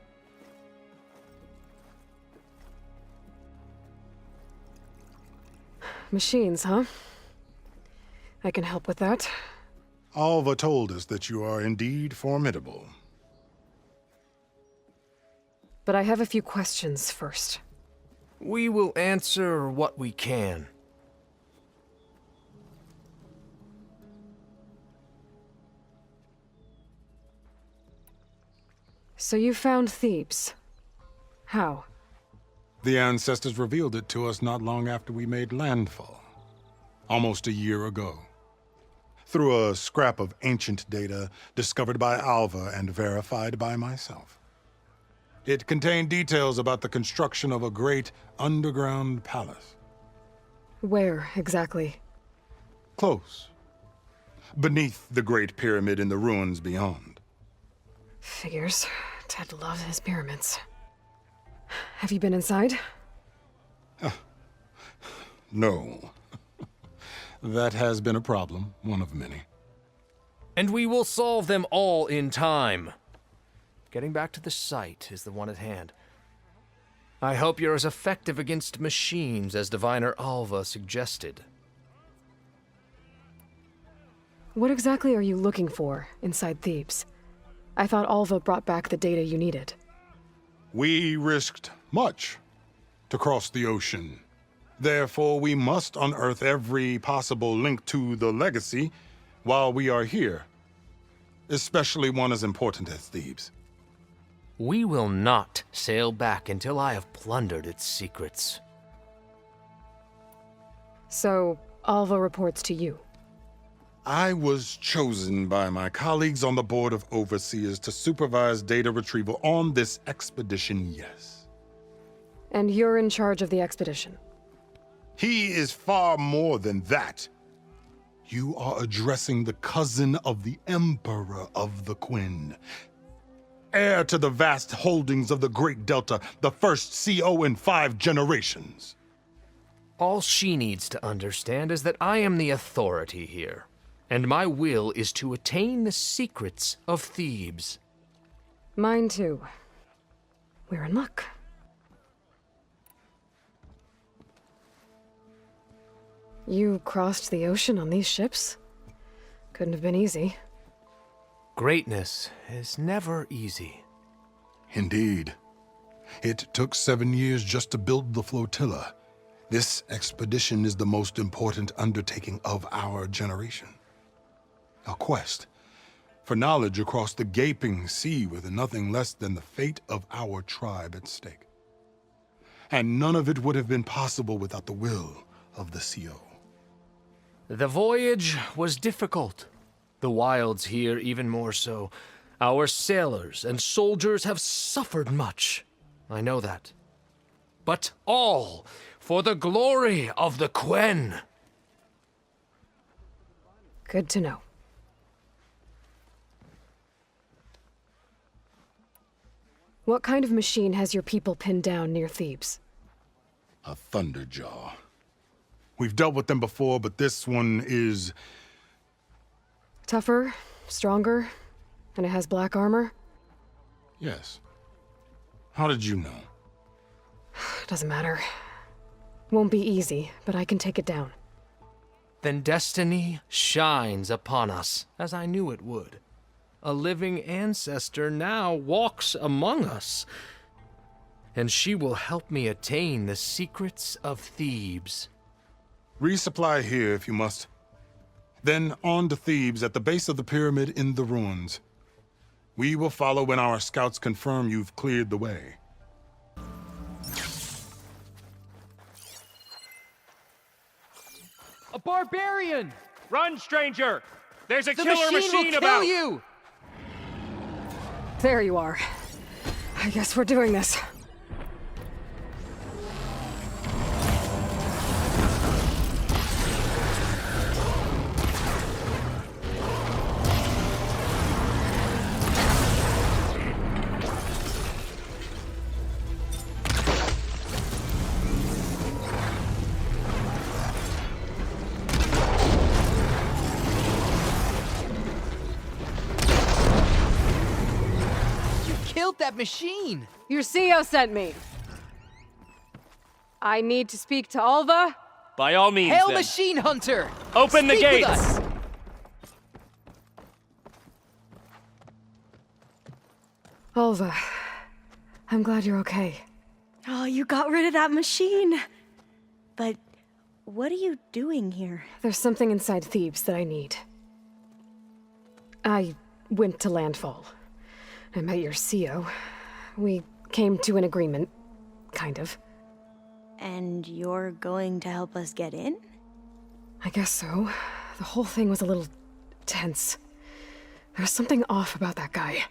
Machines, huh? I can help with that. Alva told us that you are indeed formidable. But I have a few questions first. We will answer what we can. So you found Thebes. How? The ancestors revealed it to us not long after we made landfall. Almost a year ago. Through a scrap of ancient data discovered by Alva and verified by myself. It contained details about the construction of a great underground palace. Where, exactly? Close. Beneath the Great Pyramid in the ruins beyond. Figures. Ted loves his pyramids. Have you been inside? No. That has been a problem, one of many. And we will solve them all in time. Getting back to the site is the one at hand. I hope you're as effective against machines as Diviner Alva suggested. What exactly are you looking for inside Thebes? I thought Alva brought back the data you needed. We risked much to cross the ocean. Therefore, we must unearth every possible link to the legacy while we are here. Especially one as important as Thebes. We will not sail back until I have plundered its secrets. So, Alva reports to you? I was chosen by my colleagues on the Board of Overseers to supervise data retrieval on this expedition, yes. And you're in charge of the expedition? He is far more than that. You are addressing the cousin of the Emperor of the Quinn. Heir to the vast holdings of the Great Delta, the first CO in 5 generations. All she needs to understand is that I am the authority here, and my will is to attain the secrets of Thebes. Mine too. We're in luck. You crossed the ocean on these ships? Couldn't have been easy. Greatness is never easy. Indeed. It took 7 years just to build the flotilla. This expedition is the most important undertaking of our generation. A quest for knowledge across the gaping sea with nothing less than the fate of our tribe at stake. And none of it would have been possible without the will of the CO. The voyage was difficult. The wilds here even more so. Our sailors and soldiers have suffered much. I know that. But all for the glory of the Quen. Good to know. What kind of machine has your people pinned down near Thebes? A Thunderjaw. We've dealt with them before, but this one is... Tougher, stronger, and it has black armor? Yes. How did you know? Doesn't matter. Won't be easy, but I can take it down. Then destiny shines upon us, as I knew it would. A living ancestor now walks among us, and she will help me attain the secrets of Thebes. Resupply here if you must. Then on to Thebes at the base of the pyramid in the ruins. We will follow when our scouts confirm you've cleared the way. A barbarian! Run, stranger! There's a The killer machine will machine kill about! You! There you are. I guess we're doing this. Killed that machine! Your CEO sent me. I need to speak to Alva. By all means, Hail then. Machine Hunter! Open the Speak with gates! us. Alva, I'm glad you're okay. Oh, you got rid of that machine. But what are you doing here? There's something inside Thebes that I need. I went to Landfall. I met your CEO. We came to an agreement, kind of. And you're going to help us get in? I guess so. The whole thing was a little tense. There was something off about that guy.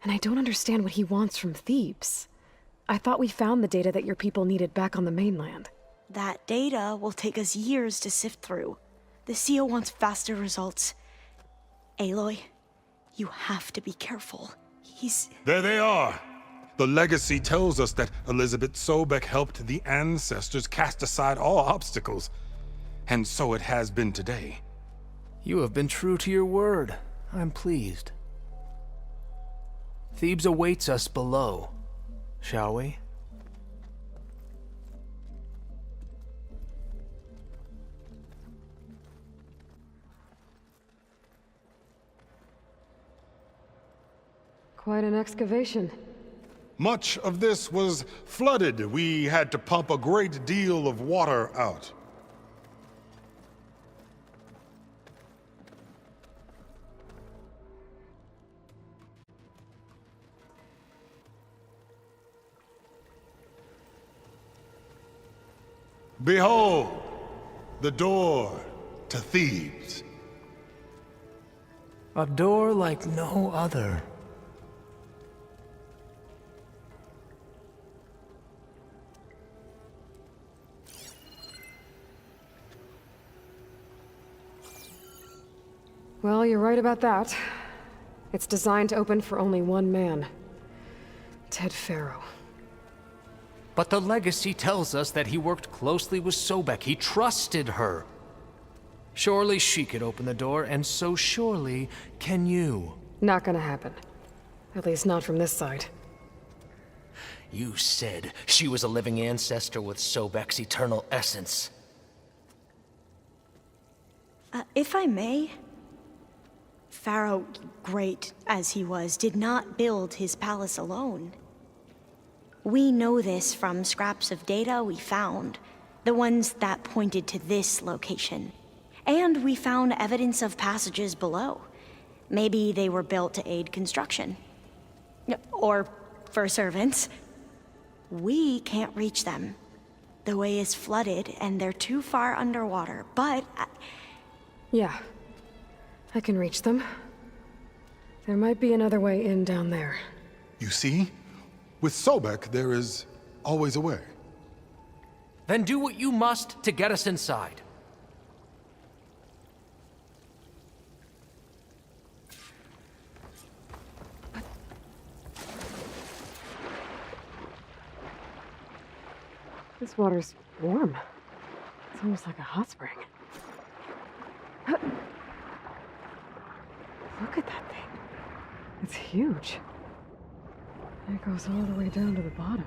And I don't understand what he wants from Thebes. I thought we found the data that your people needed back on the mainland. That data will take us years to sift through. The CEO wants faster results. Aloy, you have to be careful. There they are! The legacy tells us that Elizabeth Sobek helped the ancestors cast aside all obstacles. And so it has been today. You have been true to your word. I'm pleased. Thebes awaits us below, shall we? Quite an excavation. Much of this was flooded. We had to pump a great deal of water out. Behold, the door to Thebes. A door like no other. Well, you're right about that. It's designed to open for only one man. Ted Farrow. But the legacy tells us that he worked closely with Sobek. He trusted her. Surely she could open the door, and so surely can you. Not gonna happen. At least not from this side. You said she was a living ancestor with Sobek's eternal essence. If I may, Pharaoh, great as he was, did not build his palace alone. We know this from scraps of data we found, the ones that pointed to this location. And we found evidence of passages below. Maybe they were built to aid construction. Or for servants. We can't reach them. The way is flooded and they're too far underwater, but... Yeah. I can reach them. There might be another way in down there. You see? With Sobek, there is always a way. Then do what you must to get us inside. This water's warm. It's almost like a hot spring. Look at that thing. It's huge. And it goes all the way down to the bottom.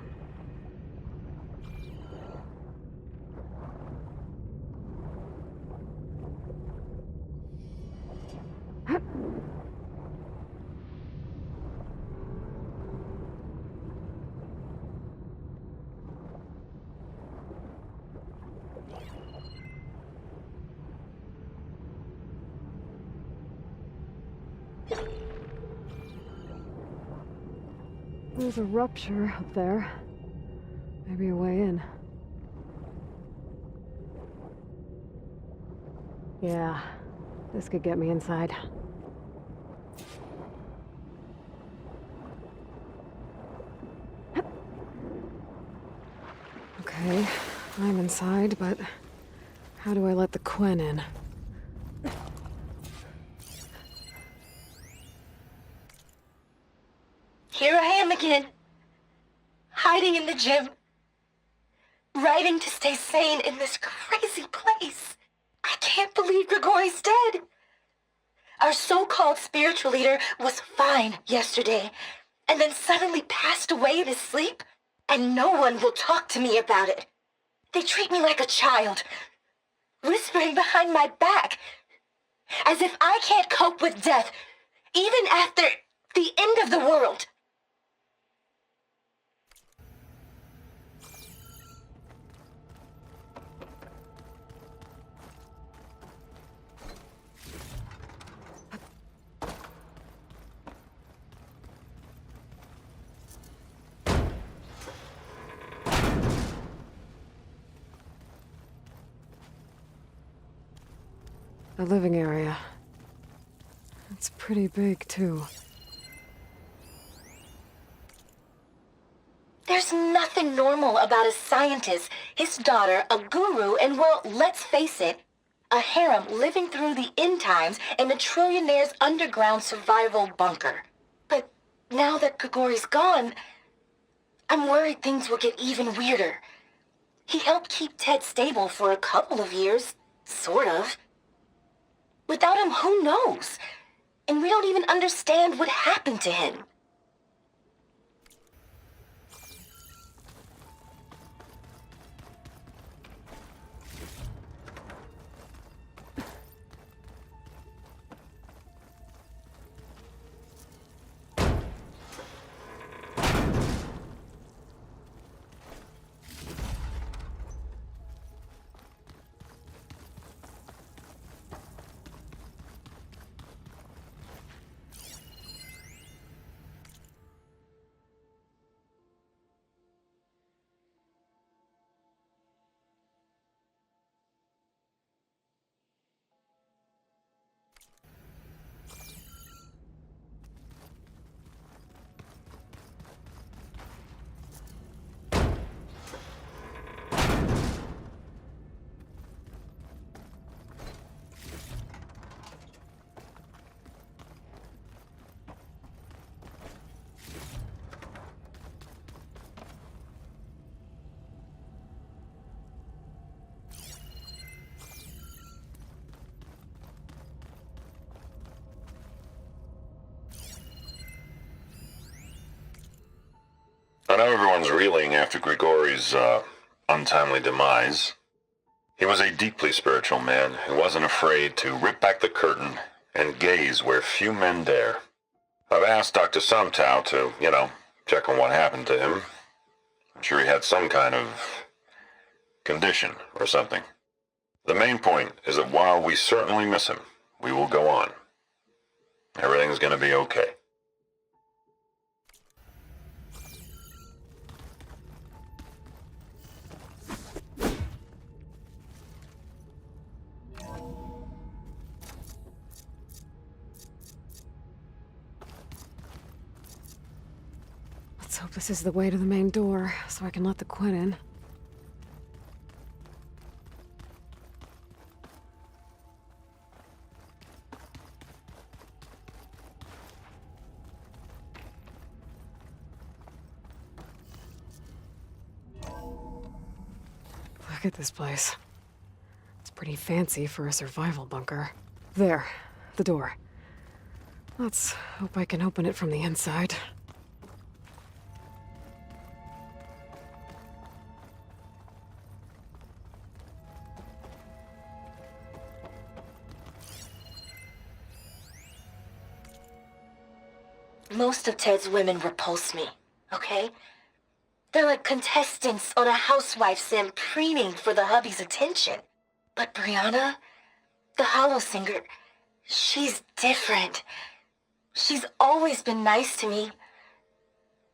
There's a rupture up there. Maybe a way in. Yeah, this could get me inside. Okay, I'm inside, but how do I let the Quen in? Here I am again, hiding in the gym, writing to stay sane in this crazy place. I can't believe Grigori's dead. Our so-called spiritual leader was fine yesterday, and then suddenly passed away in his sleep, and no one will talk to me about it. They treat me like a child, whispering behind my back, as if I can't cope with death, even after the end of the world. The living area. It's pretty big, too. There's nothing normal about a scientist, his daughter, a guru, and well, let's face it, a harem living through the end times in a trillionaire's underground survival bunker. But now that Grigori's gone, I'm worried things will get even weirder. He helped keep Ted stable for a couple of years, sort of. Without him, who knows? And we don't even understand what happened to him. I know everyone's reeling after Grigori's, untimely demise. He was a deeply spiritual man who wasn't afraid to rip back the curtain and gaze where few men dare. I've asked Dr. Sumtow to, check on what happened to him. I'm sure he had some kind of condition or something. The main point is that while we certainly miss him, we will go on. Everything's gonna be okay. Let's hope this is the way to the main door, so I can let the Quen in. Look at this place. It's pretty fancy for a survival bunker. There, the door. Let's hope I can open it from the inside. Most of Ted's women repulse me, okay? They're like contestants on a housewife sim preening for the hubby's attention. But Brianna, the hollow singer, she's different. She's always been nice to me.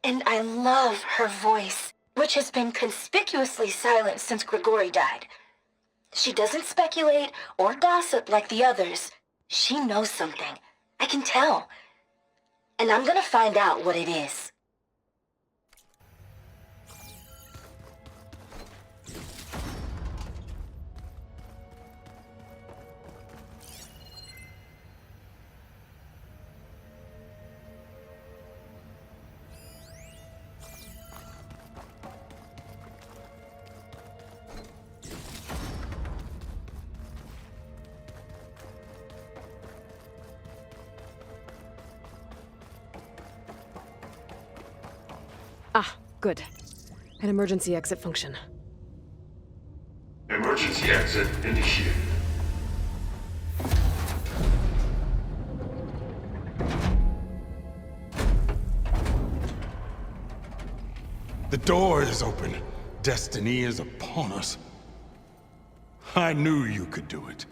And I love her voice, which has been conspicuously silent since Grigori died. She doesn't speculate or gossip like the others. She knows something. I can tell. And I'm gonna find out what it is. Good. An emergency exit function. Emergency exit initiated. The door is open. Destiny is upon us. I knew you could do it.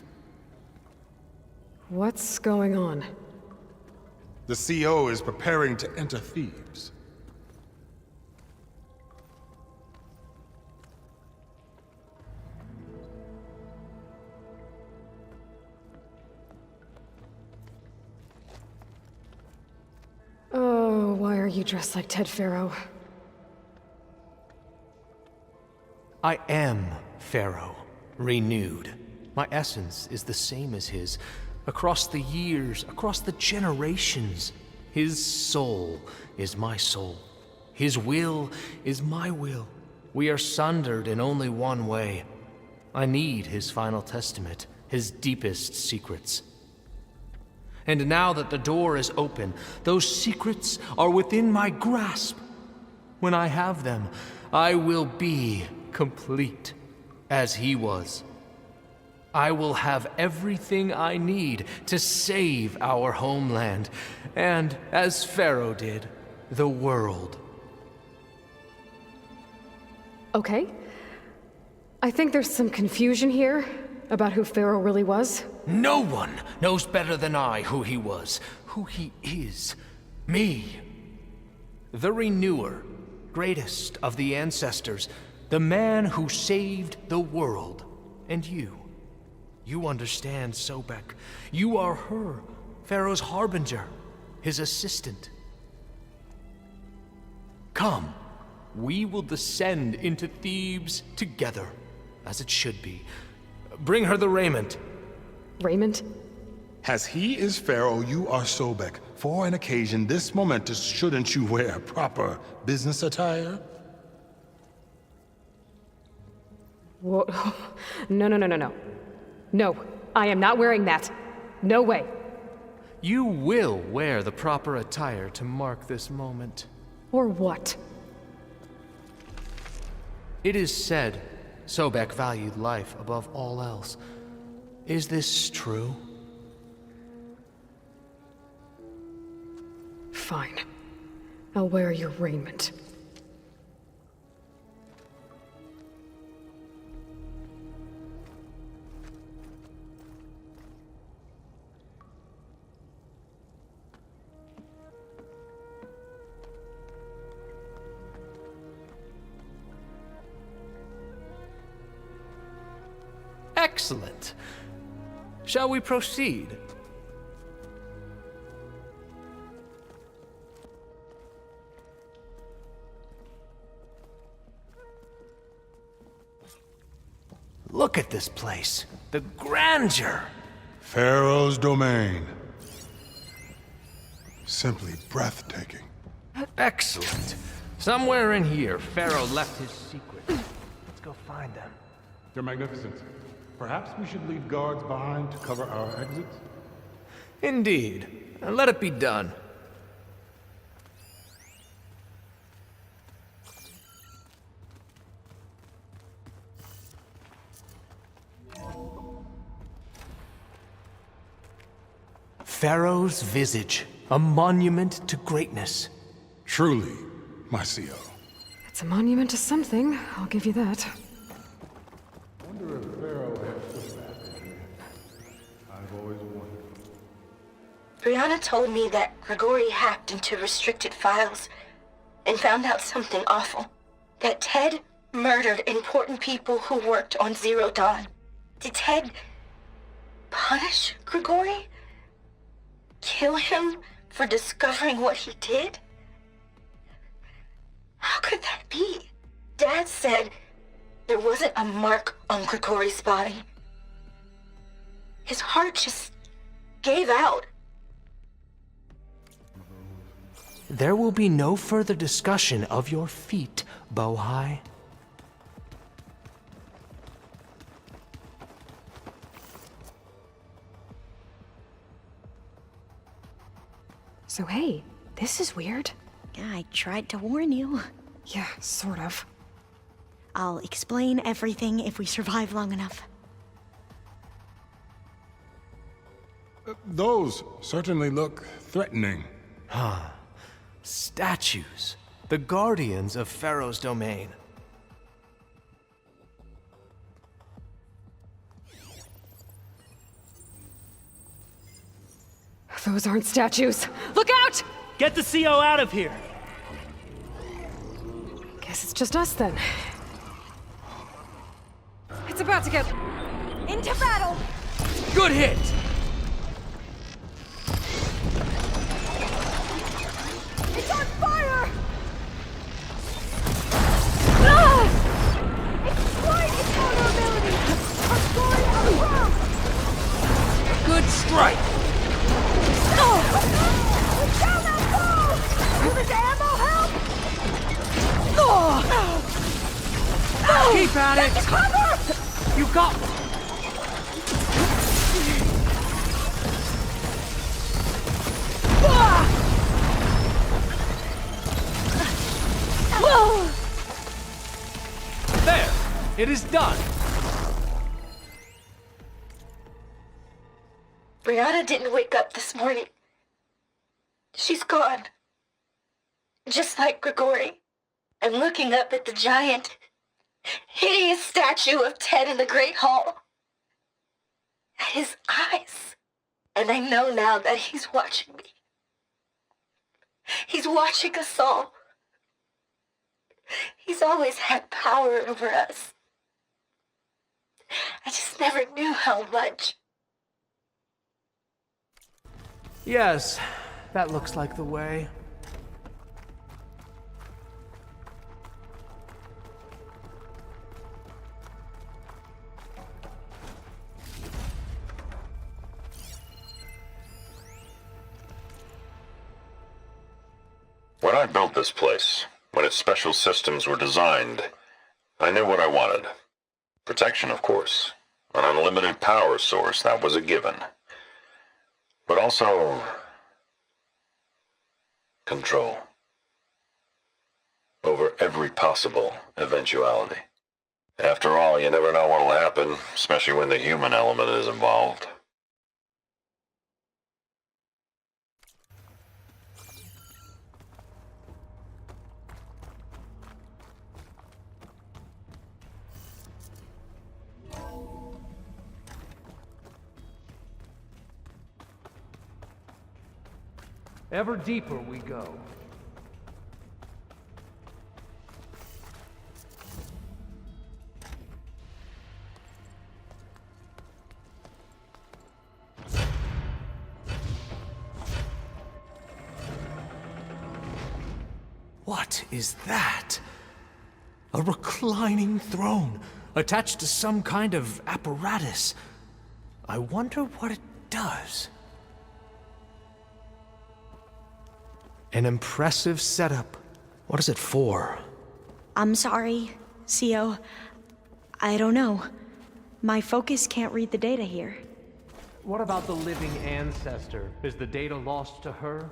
What's going on? The CO is preparing to enter Thebes. Oh, why are you dressed like Ted Pharaoh? I am Pharaoh, renewed. My essence is the same as his. Across the years, across the generations, his soul is my soul. His will is my will. We are sundered in only one way. I need his final testament, his deepest secrets. And now that the door is open, those secrets are within my grasp. When I have them, I will be complete, as he was. I will have everything I need to save our homeland, and, as Pharaoh did, the world. Okay. I think there's some confusion here about who Pharaoh really was. No one knows better than I who he was, who he is. Me. The Renewer, greatest of the ancestors, the man who saved the world. And you. You understand, Sobek. You are her, Pharaoh's harbinger, his assistant. Come, we will descend into Thebes together, as it should be. Bring her the raiment. Raiment? As he is Pharaoh, you are Sobek. For an occasion this momentous, shouldn't you wear proper business attire? Whoa. No. No, I am not wearing that. No way. You will wear the proper attire to mark this moment. Or what? It is said Sobek valued life above all else. Is this true? Fine. I'll wear your raiment. Excellent. Shall we proceed? Look at this place. The grandeur. Pharaoh's domain. Simply breathtaking. Excellent. Somewhere in here, Pharaoh left his secrets. Let's go find them. Your Magnificence, perhaps we should leave guards behind to cover our exits? Indeed. Let it be done. Pharaoh's visage, a monument to greatness. Truly, my CO. It's a monument to something, I'll give you that. I wonder if Pharaoh had put that in here. I've always wondered. Brianna told me that Grigori hacked into restricted files and found out something awful. That Ted murdered important people who worked on Zero Dawn. Did Ted punish Grigori? Kill him for discovering what he did? How could that be? Dad said there wasn't a mark on Grigori's body. His heart just gave out. There will be no further discussion of your feat, Bohai. So hey, this is weird. Yeah, I tried to warn you. Yeah, sort of. I'll explain everything if we survive long enough. Those certainly look threatening. Huh. Statues. The guardians of Pharaoh's domain. Those aren't statues. Look out! Get the CO out of here! Guess it's just us then. It's about to get... Into battle! Good hit! It's on fire! Ah! Exploit its vulnerability! Destroy our world! Good strike! Down that wall! Will this ammo help? Keep at it! Get cover! You got... There! It is done! Brianna didn't wake up this morning. She's gone. Just like Grigori. I'm looking up at the giant, hideous statue of Ted in the Great Hall. At his eyes. And I know now that he's watching me. He's watching us all. He's always had power over us. I just never knew how much. Yes, that looks like the way. When I built this place, when its special systems were designed, I knew what I wanted. Protection, of course. An unlimited power source, that was a given. But also... control. Over every possible eventuality. After all, you never know what'll happen, especially when the human element is involved. Ever deeper we go. What is that? A reclining throne, attached to some kind of apparatus. I wonder what it does. An impressive setup. What is it for? I'm sorry, CO. I don't know. My focus can't read the data here. What about the living ancestor? Is the data lost to her?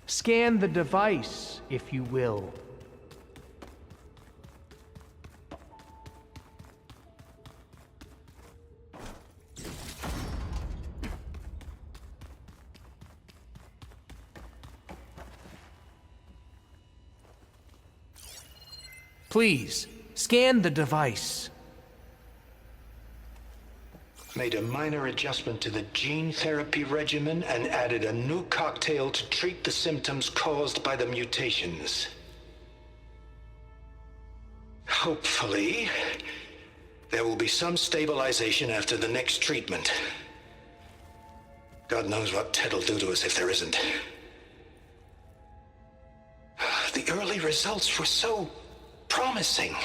Scan the device, if you will. Please, scan the device. Made a minor adjustment to the gene therapy regimen and added a new cocktail to treat the symptoms caused by the mutations. Hopefully, there will be some stabilization after the next treatment. God knows what Ted'll do to us if there isn't. The early results were so promising.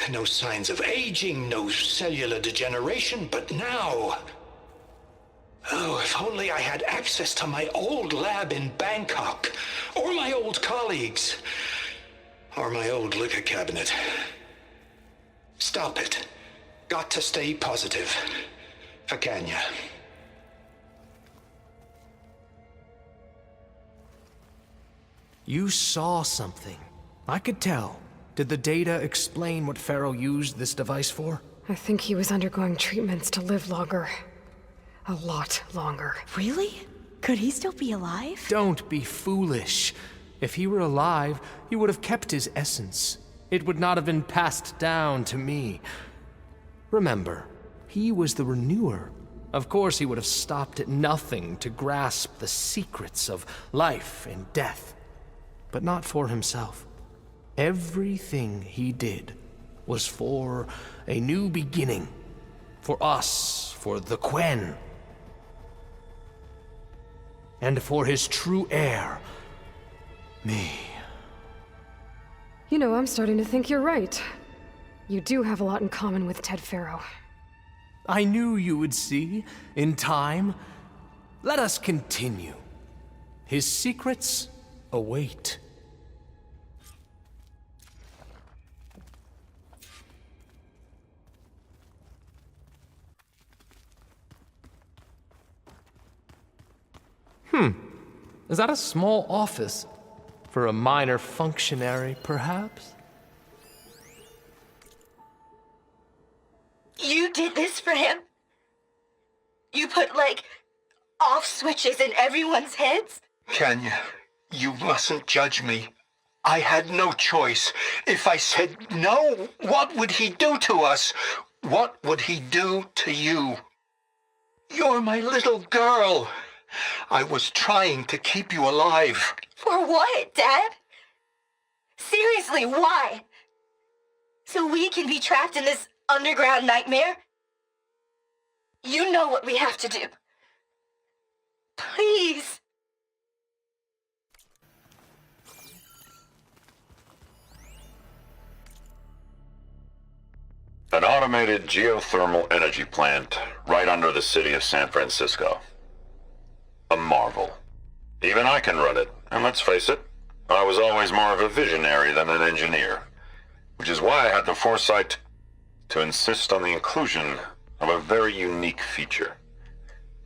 No signs of aging, no cellular degeneration, but now... Oh, if only I had access to my old lab in Bangkok, or my old colleagues, or my old liquor cabinet. Stop it. Got to stay positive. For Kenya. You saw something. I could tell. Did the data explain what Pharaoh used this device for? I think he was undergoing treatments to live longer. A lot longer. Really? Could he still be alive? Don't be foolish. If he were alive, he would have kept his essence. It would not have been passed down to me. Remember, he was the renewer. Of course he would have stopped at nothing to grasp the secrets of life and death. But not for himself. Everything he did was for a new beginning. For us, for the Quen. And for his true heir, me. You know, I'm starting to think you're right. You do have a lot in common with Ted Pharaoh. I knew you would see, in time. Let us continue. His secrets await. Is that a small office? For a minor functionary, perhaps? You did this for him? You put, like, off switches in everyone's heads? Kenya, you mustn't judge me. I had no choice. If I said no, what would he do to us? What would he do to you? You're my little girl. I was trying to keep you alive. For what, Dad? Seriously, why? So we can be trapped in this underground nightmare? You know what we have to do. Please. An automated geothermal energy plant right under the city of San Francisco. A marvel. Even I can run it, and let's face it, I was always more of a visionary than an engineer, which is why I had the foresight to insist on the inclusion of a very unique feature,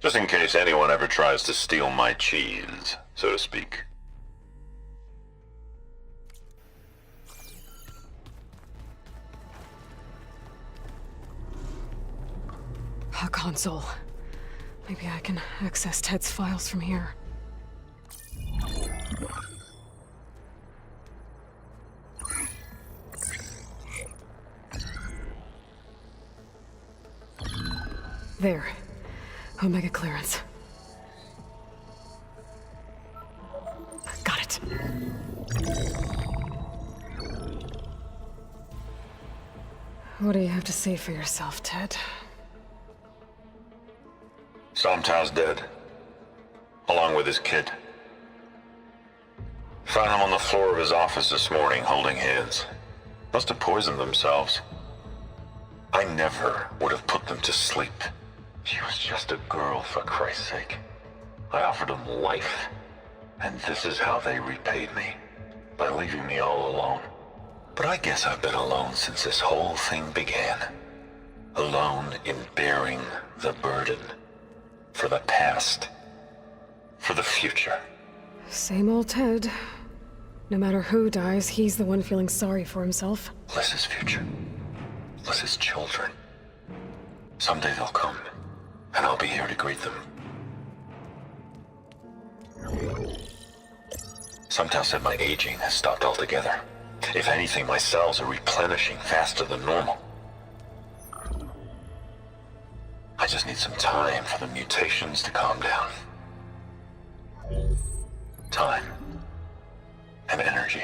just in case anyone ever tries to steal my cheese, so to speak. A console. Maybe I can access Ted's files from here. There. Omega clearance. Got it. What do you have to say for yourself, Ted? Somtow's dead, along with his kid. Found him on the floor of his office this morning, holding hands. Must have poisoned themselves. I never would have put them to sleep. She was just a girl, for Christ's sake. I offered them life, and this is how they repaid me, by leaving me all alone. But I guess I've been alone since this whole thing began. Alone in bearing the burden. For the past. For the future. Same old Ted. No matter who dies, he's the one feeling sorry for himself. Less his future. Less his children. Someday they'll come, and I'll be here to greet them. Sometow said my aging has stopped altogether. If anything, my cells are replenishing faster than normal. I just need some time for the mutations to calm down. Time. And energy.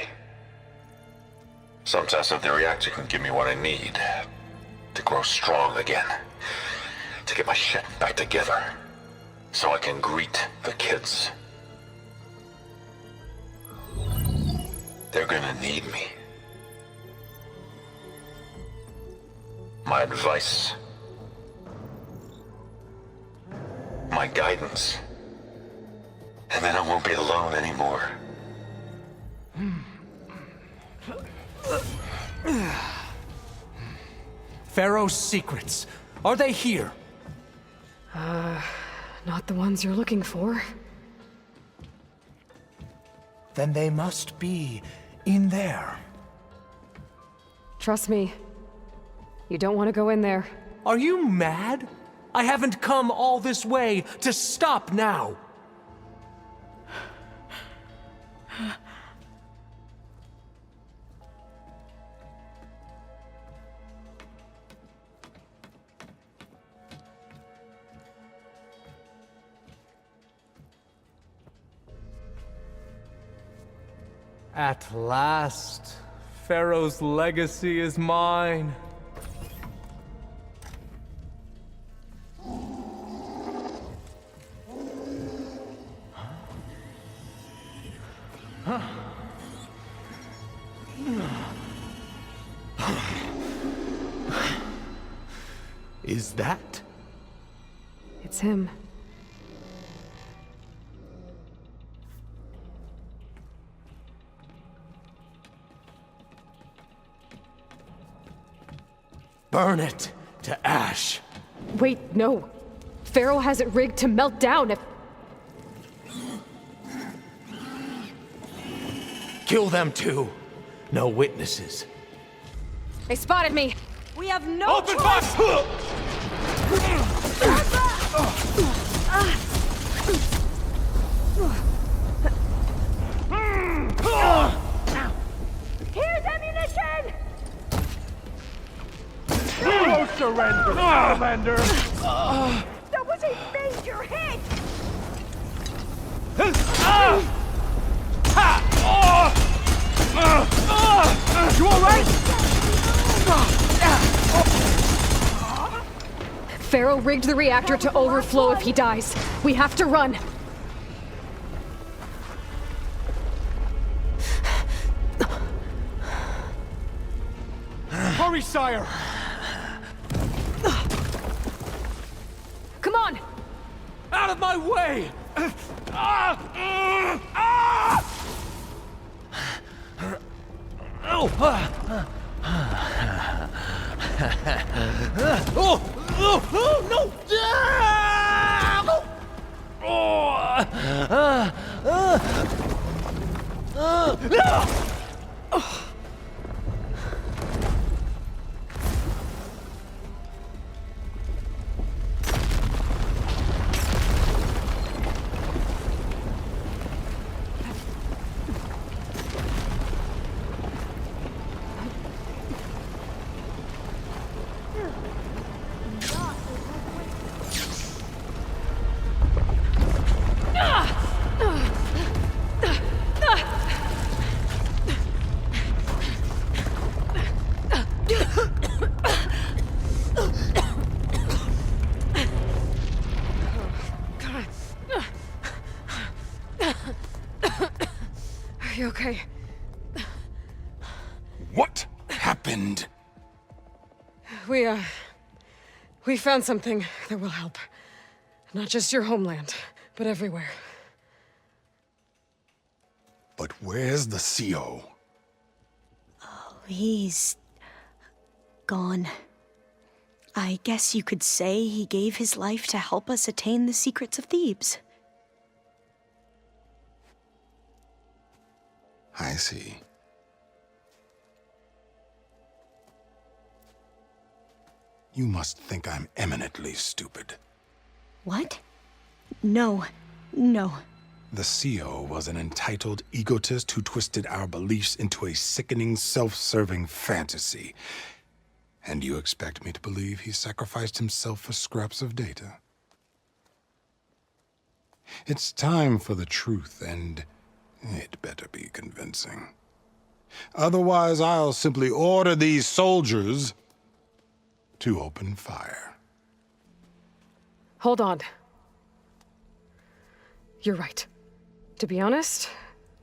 Sometow said the reactor can give me what I need to grow strong again. To get my shit back together. So I can greet the kids. They're gonna need me. my advice, my guidance. And then I won't be alone anymore. Pharaoh's secrets. Are they here? Not the ones you're looking for. Then they must be in there. Trust me. You don't want to go in there. Are you mad? I haven't come all this way to stop now. At last, Pharaoh's legacy is mine. Is that? It's him. Burn it to ash. Wait, no. Pharaoh has it rigged to melt down if... Kill them too. No witnesses. They spotted me. We have no Open choice. fire! Here's ammunition! No surrender, Salamander! That was a major hit! You alright? Pharaoh rigged the reactor to overflow if he dies. We have to run. Hurry, sire! Come on! Out of my way! Are you okay? What happened? We found something that will help. Not just your homeland, but everywhere. But where's the CO? Oh, he's... gone. I guess you could say he gave his life to help us attain the secrets of Thebes. I see. You must think I'm eminently stupid. What? No. No. The CO was an entitled egotist who twisted our beliefs into a sickening, self-serving fantasy. And you expect me to believe he sacrificed himself for scraps of data? It's time for the truth, and it better be convincing. Otherwise, I'll simply order these soldiers to open fire. Hold on. You're right. To be honest,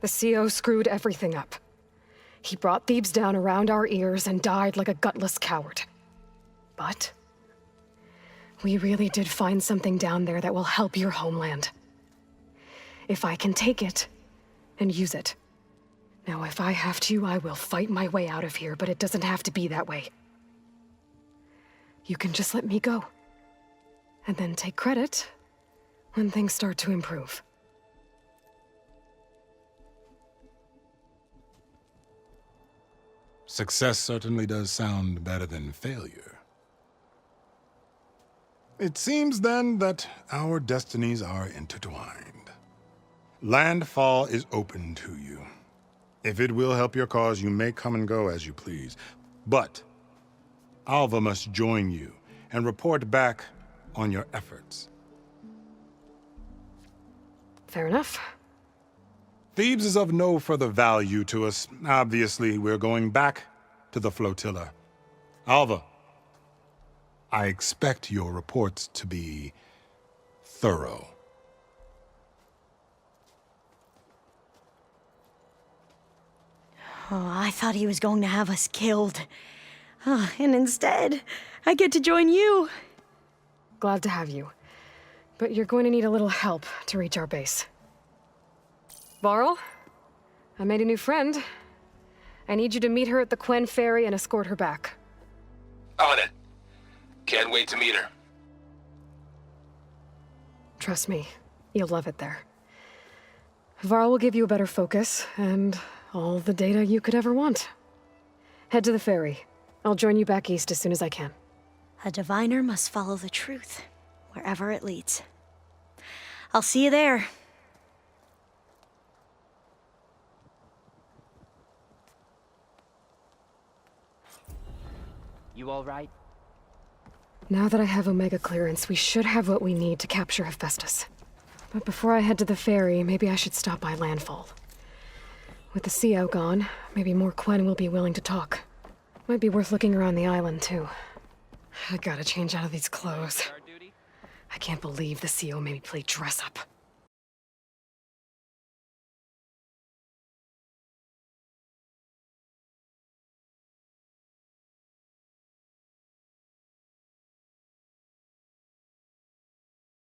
the CO screwed everything up. He brought Thebes down around our ears and died like a gutless coward. But we really did find something down there that will help your homeland. If I can take it and use it. Now, if I have to, I will fight my way out of here, but it doesn't have to be that way. You can just let me go. And then take credit when things start to improve. Success certainly does sound better than failure. It seems then that our destinies are intertwined. Landfall is open to you. If it will help your cause, you may come and go as you please. But Alva must join you and report back on your efforts. Fair enough. Thebes is of no further value to us. Obviously, we're going back to the flotilla. Alva, I expect your reports to be thorough. Oh, I thought he was going to have us killed. And instead, I get to join you. Glad to have you. But you're going to need a little help to reach our base. Varl, I made a new friend. I need you to meet her at the Quen Ferry and escort her back. On it. Can't wait to meet her. Trust me, you'll love it there. Varl will give you a better focus, and all the data you could ever want. Head to the ferry. I'll join you back east as soon as I can. A diviner must follow the truth, wherever it leads. I'll see you there. You all right? Now that I have Omega clearance, we should have what we need to capture Hephaestus. But before I head to the ferry, maybe I should stop by Landfall. With the CO gone, maybe more Quen will be willing to talk. Might be worth looking around the island, too. I gotta change out of these clothes. I can't believe the CO made me play dress up.